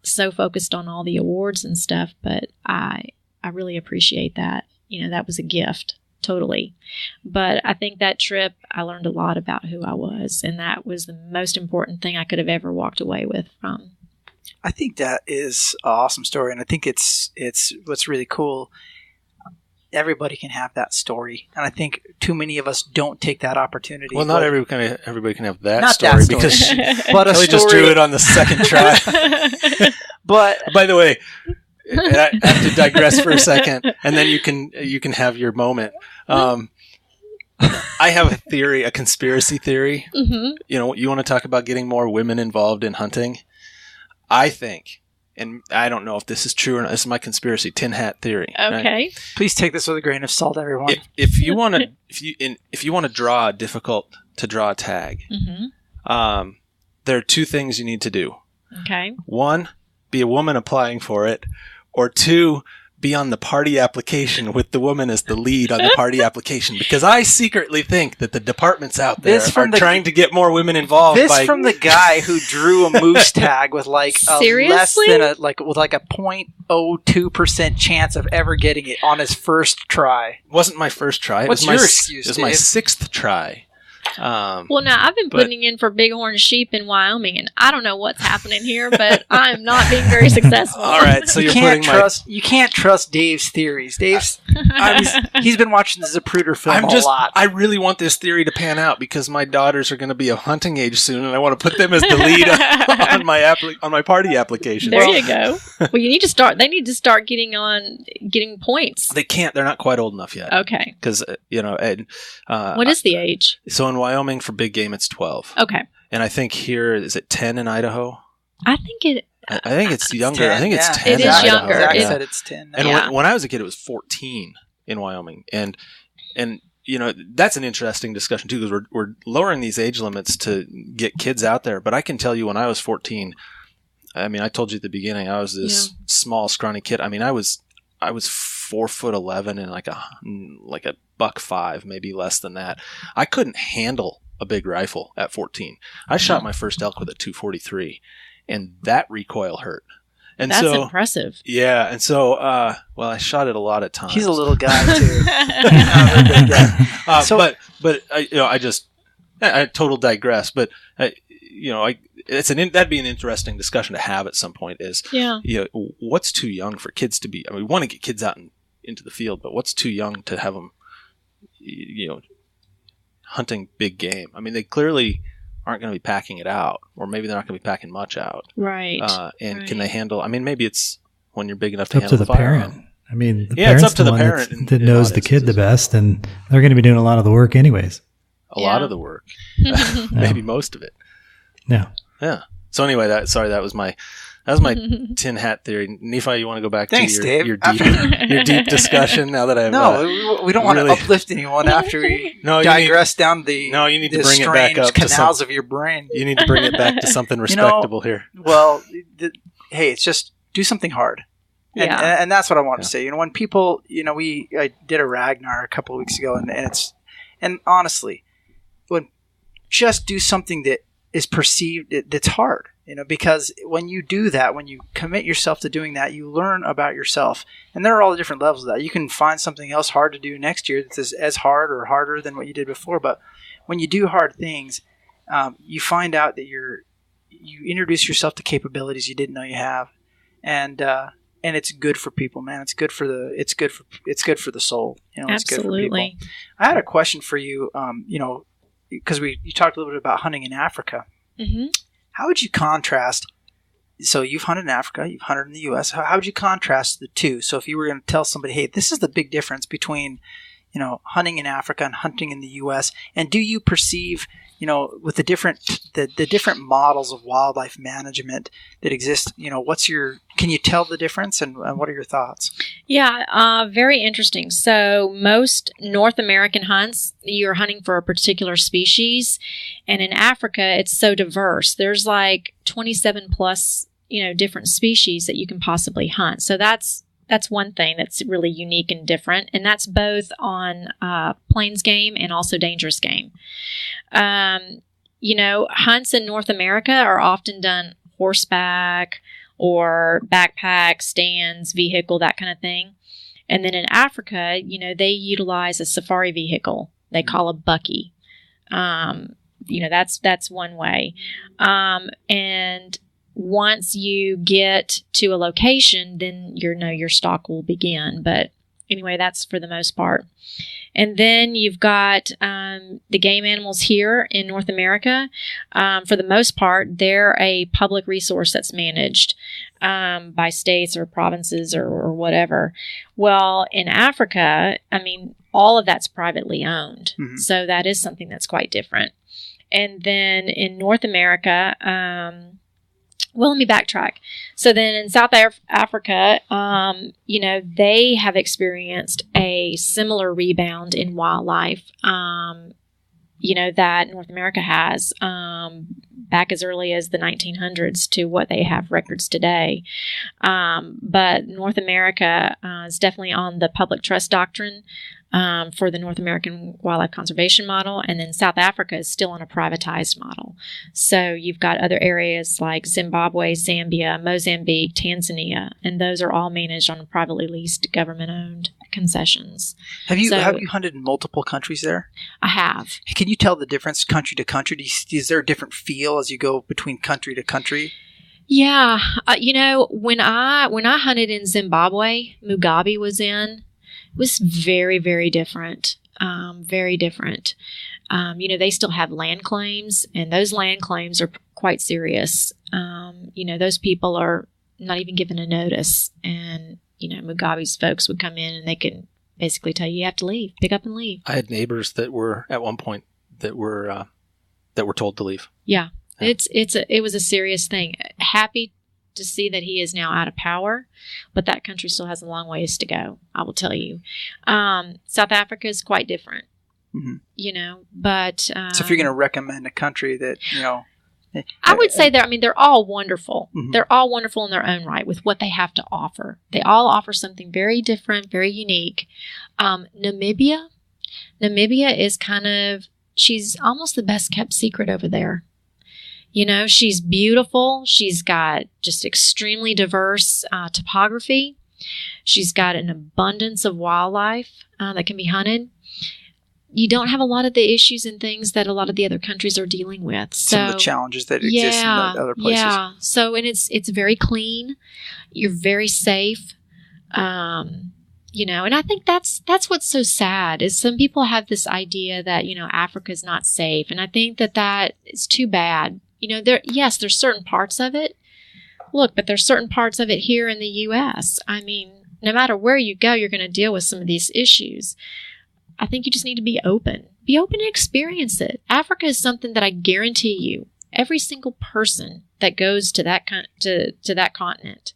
so focused on all the awards and stuff. But I really appreciate that. That was a gift. Totally. But I think that trip, I learned a lot about who I was, and that was the most important thing I could have ever walked away with from. I think that is an awesome story, and I think it's what's really cool. everybody can have that story, and I think too many of us don't take that opportunity. Well, not everybody can have that Not story, that story. because But a Kelly just story- drew it on the second try. But By the way, and I have to digress for a second, and then you can have your moment. I have a theory, a conspiracy theory. Mm-hmm. You want to talk about getting more women involved in hunting? I think, and I don't know if this is true or not. This is my conspiracy tin hat theory. right? Okay. please take this with a grain of salt, everyone. If you want to, if you want to draw a difficult to draw a tag, Mm-hmm. there are two things you need to do. Okay. One, be a woman applying for it, or two, be on the party application with the woman as the lead on the party application. Because I secretly think that the departments out there This from are trying to get more women involved. This from the guy who drew a moose tag with like a less Seriously? than a 0.02% chance of ever getting it on his first try. wasn't my first try. What's it was my, your excuse, It was my Dave? 6th try. Well, now I've been But- putting in for bighorn sheep in Wyoming, and I don't know what's happening here, but I'm not being very successful. All right, so you're putting You can't trust Dave's theories. He's been watching the Zapruder film a lot. I really want this theory to pan out because my daughters are going to be of hunting age soon, and I want to put them as the lead on my party application. There you go. Well, you need to start. They need to start getting points. They can't. They're not quite old enough yet. Okay. Because What is the age? so in Wyoming for big game it's 12, Okay. and I think here is it 10 in Idaho. I think it. I think it's younger. 10, I think it's yeah. 10. It in is Idaho. younger. Zach Yeah. said it's 10. And Yeah. when I was a kid, it was 14 in Wyoming, and that's an interesting discussion too because we're lowering these age limits to get kids out there. But I can tell you, when I was 14, I mean, I told you at the beginning, I was this small, scrawny kid. I mean, I was 4'11" and like a $1.05, maybe less than that. I couldn't handle a big rifle at 14. I shot my first elk with a .243, and that recoil hurt. And That's so, impressive. yeah, and so, I shot it a lot of times. He's a little guy too. So- but I total digress. But that'd be an interesting discussion to have at some point. Is Yeah. What's too young for kids to be? I mean, we want to get kids out into the field, but what's too young to have them, hunting big game? I mean, they clearly aren't going to be packing it out, or maybe they're not going to be packing much out. Right. And Right. can they handle? I mean, maybe it's when you're big enough It's to up handle to the firearm. parent. I mean, the Yeah, it's parent's up to the one parent that in knows a lot the of kid the instances. best, and they're going to be doing a lot of the work anyways. A lot Yeah. of the work, maybe most of it. Yeah. Yeah. So anyway, that was my tin hat theory. Nephi, you want to go back Thanks, to Dave. your deep discussion now that I've No, we don't want really- to uplift anyone after we No, you digress down the you need to the bring it back strange up to canals of your brain. you need to bring it back to something respectable here. Well, hey, it's just do something hard. And, Yeah. and that's what I want to say. When people, I did a Ragnar a couple of weeks ago, and honestly, just do something that is perceived that's hard. Because when you do that, when you commit yourself to doing that, you learn about yourself. And there are all the different levels of that. You can find something else hard to do next year that's as hard or harder than what you did before. But when you do hard things, you find out that you introduce yourself to capabilities you didn't know you have, and it's good for people, man. It's good for the soul. It's good for people. Absolutely. I had a question for you. Because you talked a little bit about hunting in Africa. Mm-hmm. How would you contrast? So you've hunted in Africa, you've hunted in the U.S. How would you contrast the two? So if you were going to tell somebody, hey, this is the big difference between, hunting in Africa and hunting in the U.S., and do you perceive, with the different models of wildlife management that exist, can you tell the difference, and what are your thoughts? Yeah, very interesting. So most North American hunts, you're hunting for a particular species. And in Africa, it's so diverse. There's like 27 plus, different species that you can possibly hunt. So that's one thing that's really unique and different. And that's both on plains game and also dangerous game. Hunts in North America are often done horseback or backpack, stands, vehicle, that kind of thing. And then in Africa, they utilize a safari vehicle. They call a bucky. That's one way. And once you get to a location, then your stalk will begin. But anyway, that's for the most part. And then you've got the game animals here in North America. For the most part, they're a public resource that's managed by states or provinces or whatever. Well, in Africa, I mean, all of that's privately owned. Mm-hmm. So that is something that's quite different. And then in North America, well, let me backtrack. So then in South Africa, they have experienced a similar rebound in wildlife, that North America has back as early as the 1900s to what they have records today. But North America is definitely on the public trust doctrine for the North American wildlife conservation model, and then South Africa is still on a privatized model. So you've got other areas like Zimbabwe, Zambia, Mozambique, Tanzania, and those are all managed on privately leased, government-owned concessions. Have you hunted in multiple countries there? I have. Can you tell the difference country to country? Is there a different feel as you go between country to country? Yeah, when I hunted in Zimbabwe, Mugabe was in. It was very, very different. Very different. They still have land claims, and those land claims are quite serious. Those people are not even given a notice, and Mugabe's folks would come in and they could basically tell you have to leave, pick up and leave. I had neighbors that were at one point that were told to leave. Yeah. It was a serious thing. Happy to see that he is now out of power, but that country still has a long ways to go, I will tell you. South Africa is quite different, but... so if you're going to recommend a country that, I would say they're all wonderful. Mm-hmm. They're all wonderful in their own right with what they have to offer. They all offer something very different, very unique. Namibia is she's almost the best kept secret over there. She's beautiful. She's got just extremely diverse topography. She's got an abundance of wildlife that can be hunted. You don't have a lot of the issues and things that a lot of the other countries are dealing with. Some of the challenges that exist in other places. Yeah. So, and it's very clean. You're very safe. And I think that's what's so sad is some people have this idea that, Africa's not safe. And I think that is too bad. There's certain parts of it. Look, but there's certain parts of it here in the U.S. I mean, no matter where you go, you're going to deal with some of these issues. I think you just need to be open. Be open and experience it. Africa is something that I guarantee you, every single person that goes to that to that continent,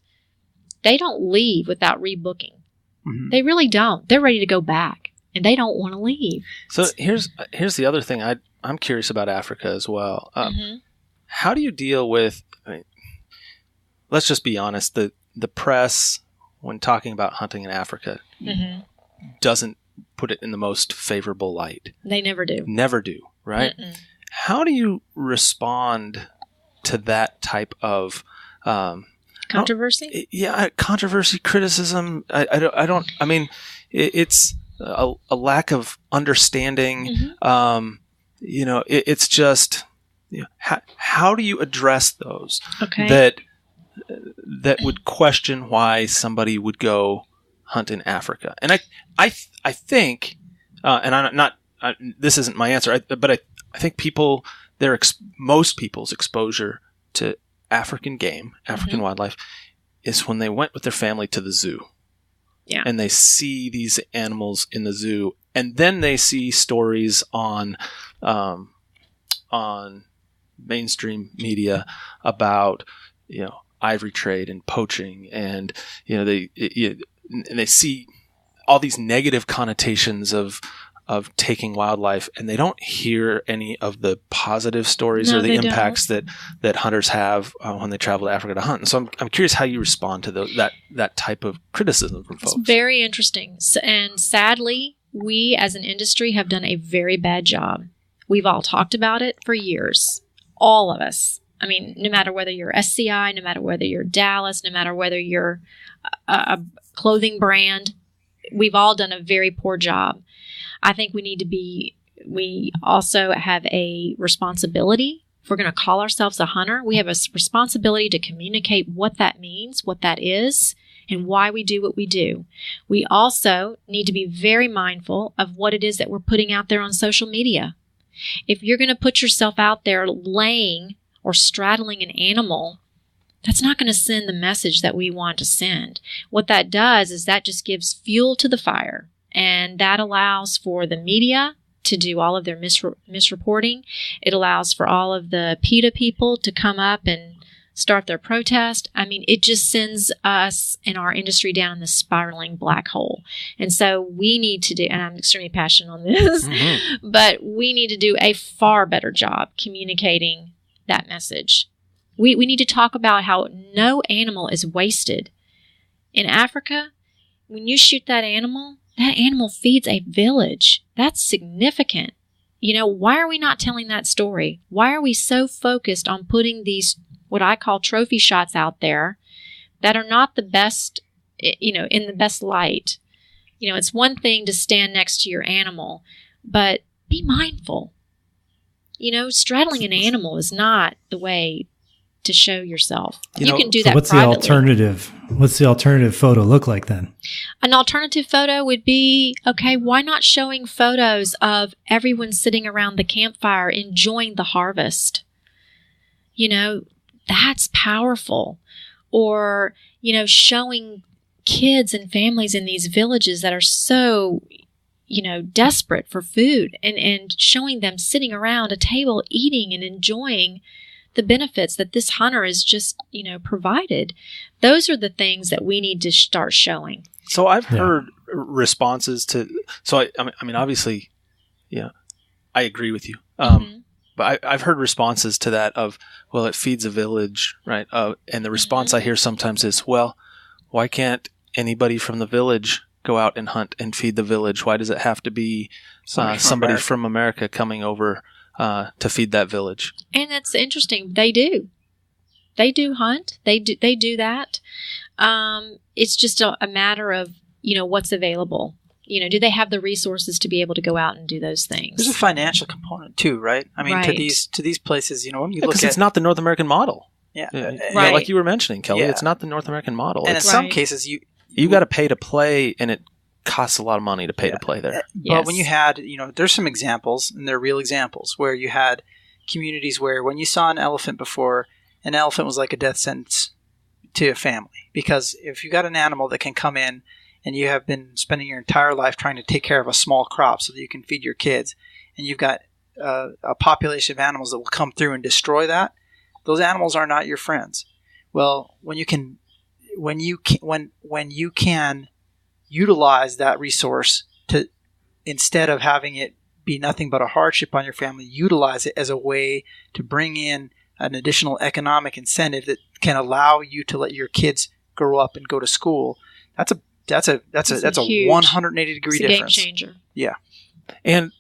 they don't leave without rebooking. Mm-hmm. They really don't. They're ready to go back, and they don't want to leave. So here's the other thing I'm curious about Africa as well. How do you deal with? Let's just be honest. The press, when talking about hunting in Africa, doesn't put it in the most favorable light. They never do. Never do, right? Mm-mm. How do you respond to that type of controversy? Controversy, criticism. I mean, it's a lack of understanding. Mm-hmm. It's just. How do you address those that would question why somebody would go hunt in Africa? And I think, and I'm not. This isn't my answer, but I think most people's exposure to African game, African wildlife, is when they went with their family to the zoo, and they see these animals in the zoo, and then they see stories on mainstream media about ivory trade and poaching, and they see all these negative connotations of taking wildlife, and they don't hear any of the positive stories or the impacts that hunters have when they travel to Africa to hunt. And so I'm curious how you respond to that type of criticism from folks. It's very interesting, and sadly, we as an industry have done a very bad job. We've all talked about it for years. All of us. I mean, no matter whether you're SCI, no matter whether you're Dallas, no matter whether you're a clothing brand, we've all done a very poor job. I think we also have a responsibility. If we're going to call ourselves a hunter, we have a responsibility to communicate what that means, what that is, and why we do what we do. We also need to be very mindful of what it is that we're putting out there on social media. If you're going to put yourself out there laying or straddling an animal, that's not going to send the message that we want to send. What that does is that just gives fuel to the fire, and that allows for the media to do all of their misreporting. It allows for all of the PETA people to come up and start their protest. I mean, it just sends us and our industry down in the spiraling black hole. And so we need to do, and I'm extremely passionate on this, but we need to do a far better job communicating that message. We need to talk about how no animal is wasted. In Africa, when you shoot that animal feeds a village. That's significant. Why are we not telling that story? Why are we so focused on putting these, what I call trophy shots out there that are not the best, in the best light? It's one thing to stand next to your animal, but be mindful. Straddling an animal is not the way to show yourself. You can do that what's privately. What's the alternative photo look like then? An alternative photo would be, okay, why not showing photos of everyone sitting around the campfire enjoying the harvest? That's powerful. Or, showing kids and families in these villages that are so, desperate for food and showing them sitting around a table eating and enjoying the benefits that this hunter is just, provided. Those are the things that we need to start showing. So I've heard responses to, I mean, obviously, I agree with you. But I've heard responses to that of, well, it feeds a village, right? And the response I hear sometimes is, well, why can't anybody from the village go out and hunt and feed the village? Why does it have to be somebody from America coming over to feed that village? And that's interesting. They do hunt. They do that. It's just a matter of, what's available. Do they have the resources to be able to go out and do those things? There's a financial component too, right? I mean, right. to these places, when you look at, it's not the North American model. Yeah. Right. Like you were mentioning, Kelli, it's not the North American model. And in some cases, you got to pay to play, and it costs a lot of money to pay to play there. But when you had, there's some examples, and they're real examples, where you had communities where when you saw an elephant before, an elephant was like a death sentence to a family. Because if you got an animal that can come in and you have been spending your entire life trying to take care of a small crop so that you can feed your kids, and you've got a population of animals that will come through and destroy that, those animals are not your friends. Well, when you can utilize that resource to, instead of having it be nothing but a hardship on your family, utilize it as a way to bring in an additional economic incentive that can allow you to let your kids grow up and go to school. That's a 180 degree difference. Game changer. Yeah. And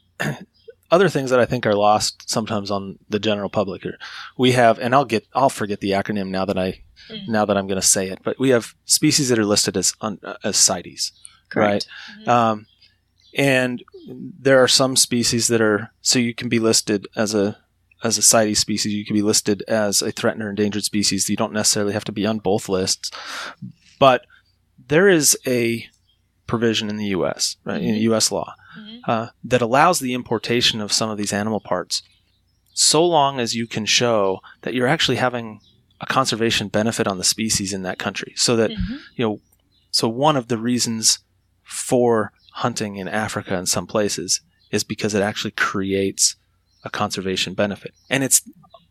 other things that I think are lost sometimes on the general public are, we have, and I'll forget the acronym now that I'm going to say it, but we have species that are listed as CITES. Correct. Right? Mm-hmm. And there are some species that are, so you can be listed as a CITES species, you can be listed as a threatened or endangered species. You don't necessarily have to be on both lists. But there is a provision in the U.S., right, in U.S. law, that allows the importation of some of these animal parts so long as you can show that you're actually having a conservation benefit on the species in that country. So that, so one of the reasons for hunting in Africa in some places is because it actually creates a conservation benefit. And it's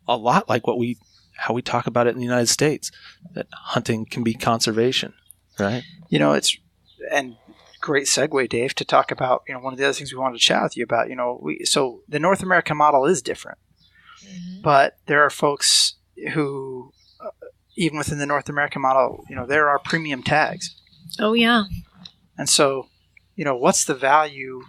a lot like how we talk about it in the United States, that hunting can be conservation, right? It's, and great segue, Dave, to talk about, one of the other things we wanted to chat with you about, so the North American model is different, but there are folks who, even within the North American model, there are premium tags. Oh, yeah. And so, what's the value,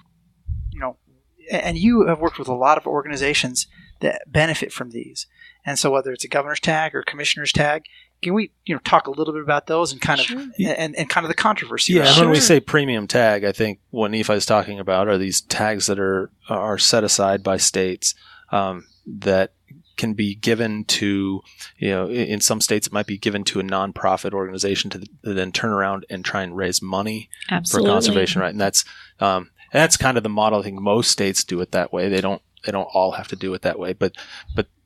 and you have worked with a lot of organizations that benefit from these. And so whether it's a governor's tag or commissioner's tag, can we, talk a little bit about those and kind of, and kind of the controversy? Yeah. When we say premium tag, I think what Nephi is talking about are these tags that are set aside by states, that can be given to, in some states it might be given to a nonprofit organization to then turn around and try and raise money Absolutely. for conservation, right? And that's kind of the model. I think most states do it that way. They don't all have to do it that way, but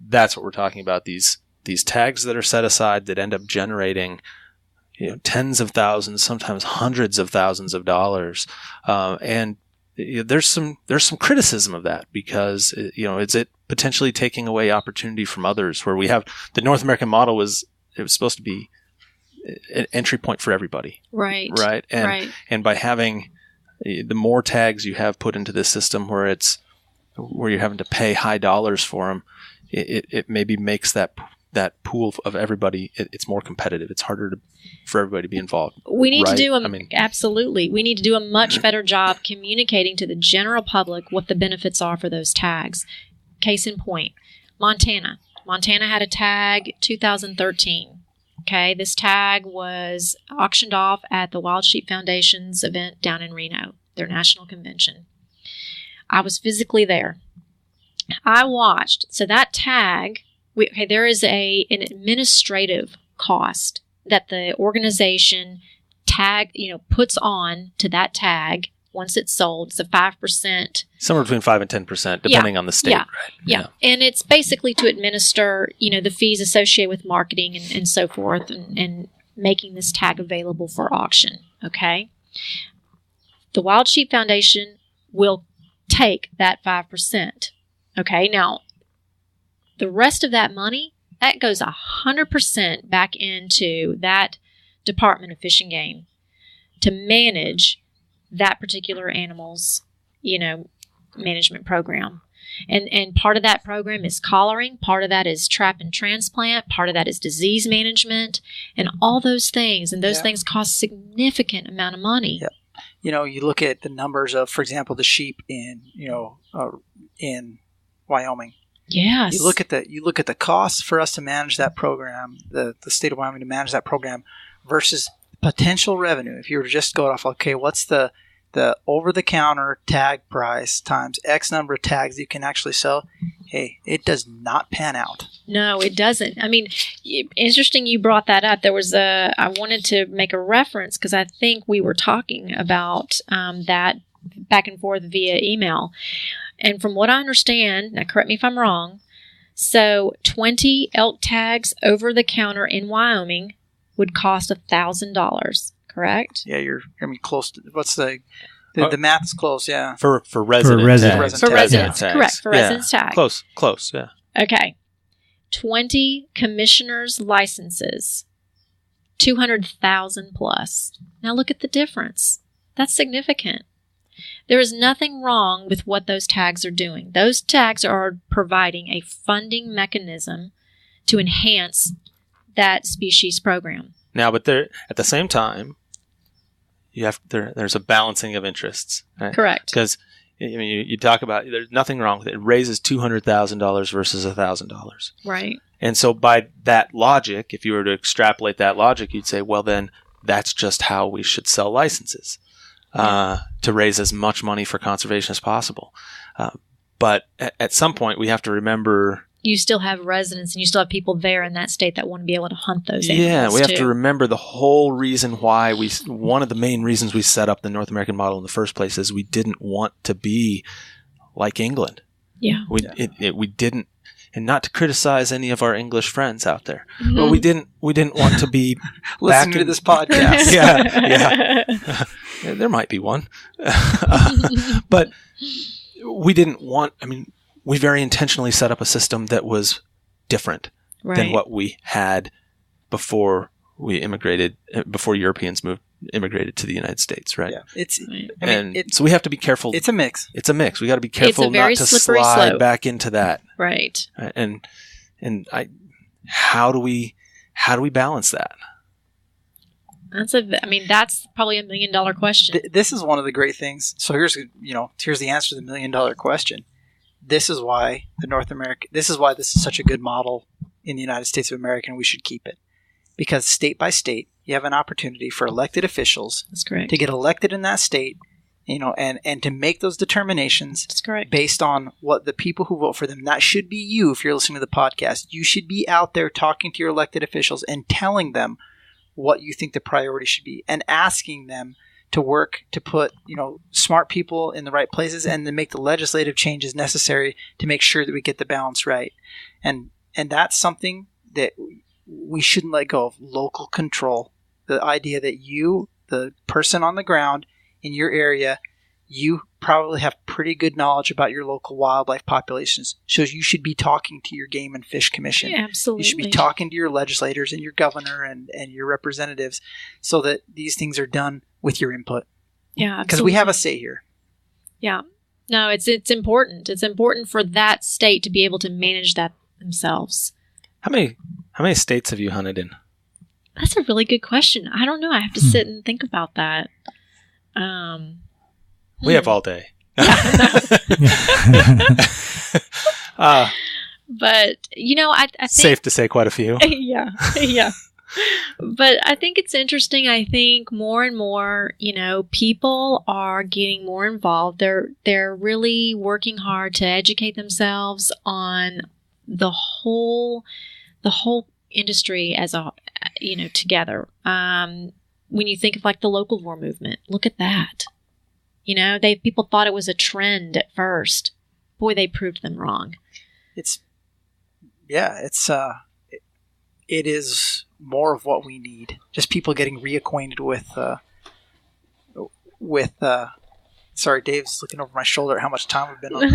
that's what we're talking about. These tags that are set aside that end up generating tens of thousands, sometimes hundreds of thousands of dollars, and there's some criticism of that because is it potentially taking away opportunity from others? Where we have the North American model was supposed to be an entry point for everybody, right? And by having the more tags you have put into this system, where you're having to pay high dollars for them, it maybe makes that pool of everybody, it's more competitive. It's harder for everybody to be involved. We need to do absolutely. We need to do a much better job communicating to the general public what the benefits are for those tags. Case in point, Montana. Montana had a tag 2013. Okay, this tag was auctioned off at the Wild Sheep Foundation's event down in Reno, their national convention. I was physically there. I watched. So that tag, there is an administrative cost that the organization puts on to that tag once it's sold. It's a 5%. Somewhere between 5 and 10%, depending on the state. Yeah. Right? Yeah. And it's basically to administer, the fees associated with marketing and so forth and making this tag available for auction. Okay. The Wild Sheep Foundation will take that 5%. Okay. Now, the rest of that money, that goes 100% back into that Department of Fish and Game to manage that particular animal's, management program. And part of that program is collaring. Part of that is trap and transplant. Part of that is disease management and all those things. And those things cost significant amount of money. Yep. You look at the numbers of, for example, the sheep in Wyoming. Yes. You look at the costs for us to manage that program, the state of Wyoming to manage that program versus potential revenue. If you were to just go off, okay, what's the over-the-counter tag price times X number of tags you can actually sell? Hey, it does not pan out. No, it doesn't. I mean, interesting you brought that up. I wanted to make a reference because I think we were talking about that back and forth via email. And from what I understand, now correct me if I'm wrong, so 20 elk tags over the counter in Wyoming would cost $1,000, correct? Yeah, you're close to what's the math is close, yeah. For resident tags. For residents, tags. Correct, for residents tags. Close, yeah. Okay. 20 commissioners' licenses, $200,000 plus. Now look at the difference. That's significant. There is nothing wrong with what those tags are doing. Those tags are providing a funding mechanism to enhance that species program. Now, but at the same time, there's a balancing of interests. Right? Correct. Because you talk about there's nothing wrong with it. It raises $200,000 versus $1,000. Right. And so by that logic, if you were to extrapolate that logic, you'd say, well, then that's just how we should sell licenses. To raise as much money for conservation as possible. But at some point, we have to remember... You still have residents and you still have people there in that state that want to be able to hunt those animals. Yeah, we have to remember the whole reason why one of the main reasons we set up the North American model in the first place is we didn't want to be like England. Yeah. We didn't, and not to criticize any of our English friends out there, but we didn't want to be listening to this podcast. Yeah. There might be one. But we didn't want, we very intentionally set up a system that was different than what we had before we immigrated, before Europeans immigrated to the United States, right? Yeah. So we have to be careful. It's a mix. We got to be careful not to slide back into that. Right. How do we balance that? That's probably $1 million question. This is one of the great things. So here's the answer to the $1 million question. This is why this is such a good model in the United States of America, and we should keep it. Because state by state, you have an opportunity for elected officials That's correct. to get elected in that state and to make those determinations. That's correct. Based on what the people who vote for them, that should be you if you're listening to the podcast. You should be out there talking to your elected officials and telling them what you think the priority should be and asking them to work to put, smart people in the right places and to make the legislative changes necessary to make sure that we get the balance right. And that's something that we shouldn't let go of. Local control. The idea that you, the person on the ground in your area, you probably have pretty good knowledge about your local wildlife populations. So you should be talking to your Game and Fish Commission. Yeah, absolutely. You should be talking to your legislators and your governor and your representatives so that these things are done with your input. Yeah, absolutely. Because we have a say here. Yeah. No, it's important. It's important for that state to be able to manage that themselves. How many states have you hunted in? That's a really good question. I don't know. I have to sit and think about that. We have all day. But, I think... Safe to say quite a few. Yeah. But I think it's interesting. I think more and more, people are getting more involved. They're really working hard to educate themselves on the whole industry as together. When you think of like the locavore movement, look at that. People thought it was a trend at first. Boy, they proved them wrong. It is more of what we need. Just people getting reacquainted with sorry, Dave's looking over my shoulder at how much time we've been on.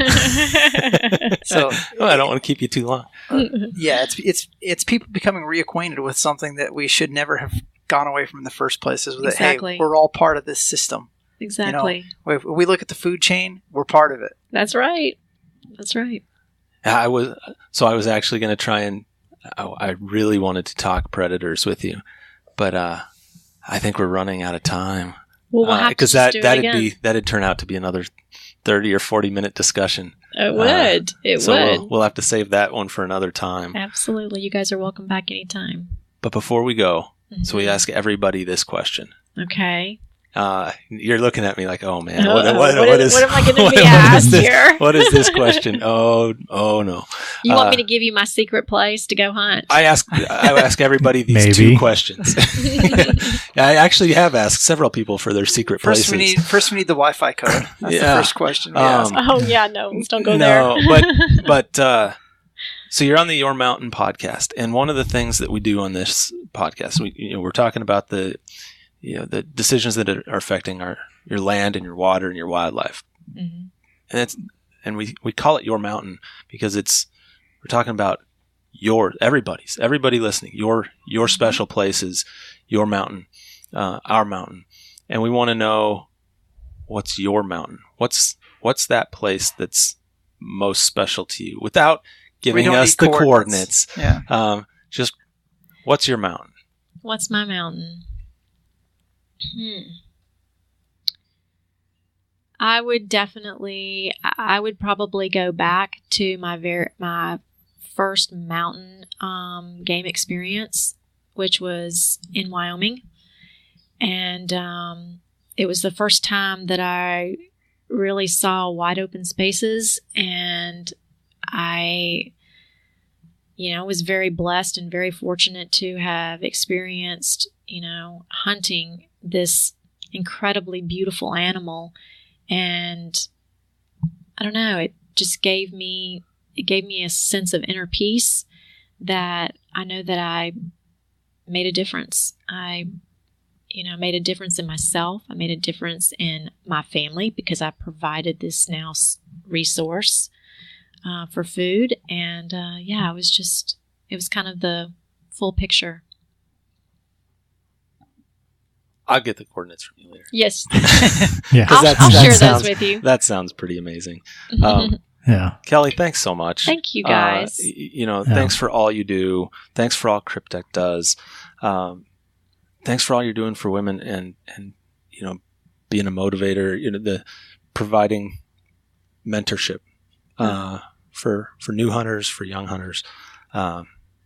So I don't want to keep you too long. It's people becoming reacquainted with something that we should never have gone away from in the first place. Is that Exactly. Hey, we're all part of this system. Exactly. If we look at the food chain, we're part of it. That's right. That's right. I was actually going to try and I really wanted to talk predators with you, but I think we're running out of time. Well, we'll have to just do it again. That'd turn out to be another 30 or 40-minute discussion. It would. It would. We'll have to save that one for another time. Absolutely. You guys are welcome back anytime. But before we go, so we ask everybody this question. Okay. You're looking at me like, oh man, what am I going to be asked here? What is this question? Oh no. You want me to give you my secret place to go hunt? I ask everybody these two questions. I actually have asked several people for their secret places. First we need the Wi-Fi code. That's the first question we ask. Oh yeah, no, let's don't go there. but so you're on the Your Mountain podcast, and one of the things that we do on this podcast, we're talking about the decisions that are affecting your land and your water and your wildlife. Mm-hmm. And we call it Your Mountain because we're talking about everybody listening, your special places, your mountain, our mountain. And we want to know what's your mountain. What's that place that's most special to you without giving us the coordinates. Yeah. Just what's your mountain? What's my mountain? I would probably go back to my first mountain game experience, which was in Wyoming. And it was the first time that I really saw wide open spaces, and I was very blessed and very fortunate to have experienced, hunting this incredibly beautiful animal. And I don't know, it gave me a sense of inner peace that I know that I made a difference. I made a difference in myself. I made a difference in my family because I provided this now resource for food. And it was kind of the full picture. I'll get the coordinates from you later. Yes. Yeah. I'll share those with you. That sounds pretty amazing. Yeah. Kelly, thanks so much. Thank you, guys. Thanks for all you do. Thanks for all Kryptek does. Thanks for all you're doing for women and being a motivator, the providing mentorship for new hunters, for young hunters.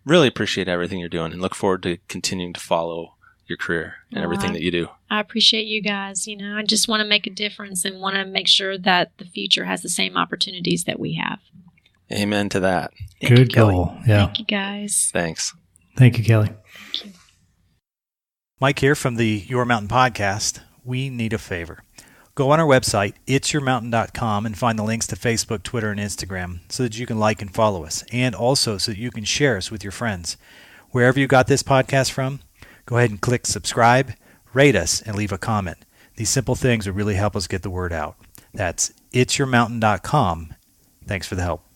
Really appreciate everything you're doing and look forward to continuing to follow your career and Well, everything that you do. I appreciate you guys. I just want to make a difference and want to make sure that the future has the same opportunities that we have. Amen to that. Good goal. Yeah. Thank you, guys. Thanks. Thank you, Kelly. Thank you. Mike here from the Your Mountain Podcast. We need a favor. Go on our website, itsyourmountain.com, and find the links to Facebook, Twitter, and Instagram so that you can like and follow us, and also so that you can share us with your friends. Wherever you got this podcast from, go ahead and click subscribe, rate us, and leave a comment. These simple things will really help us get the word out. That's itsyourmountain.com. Thanks for the help.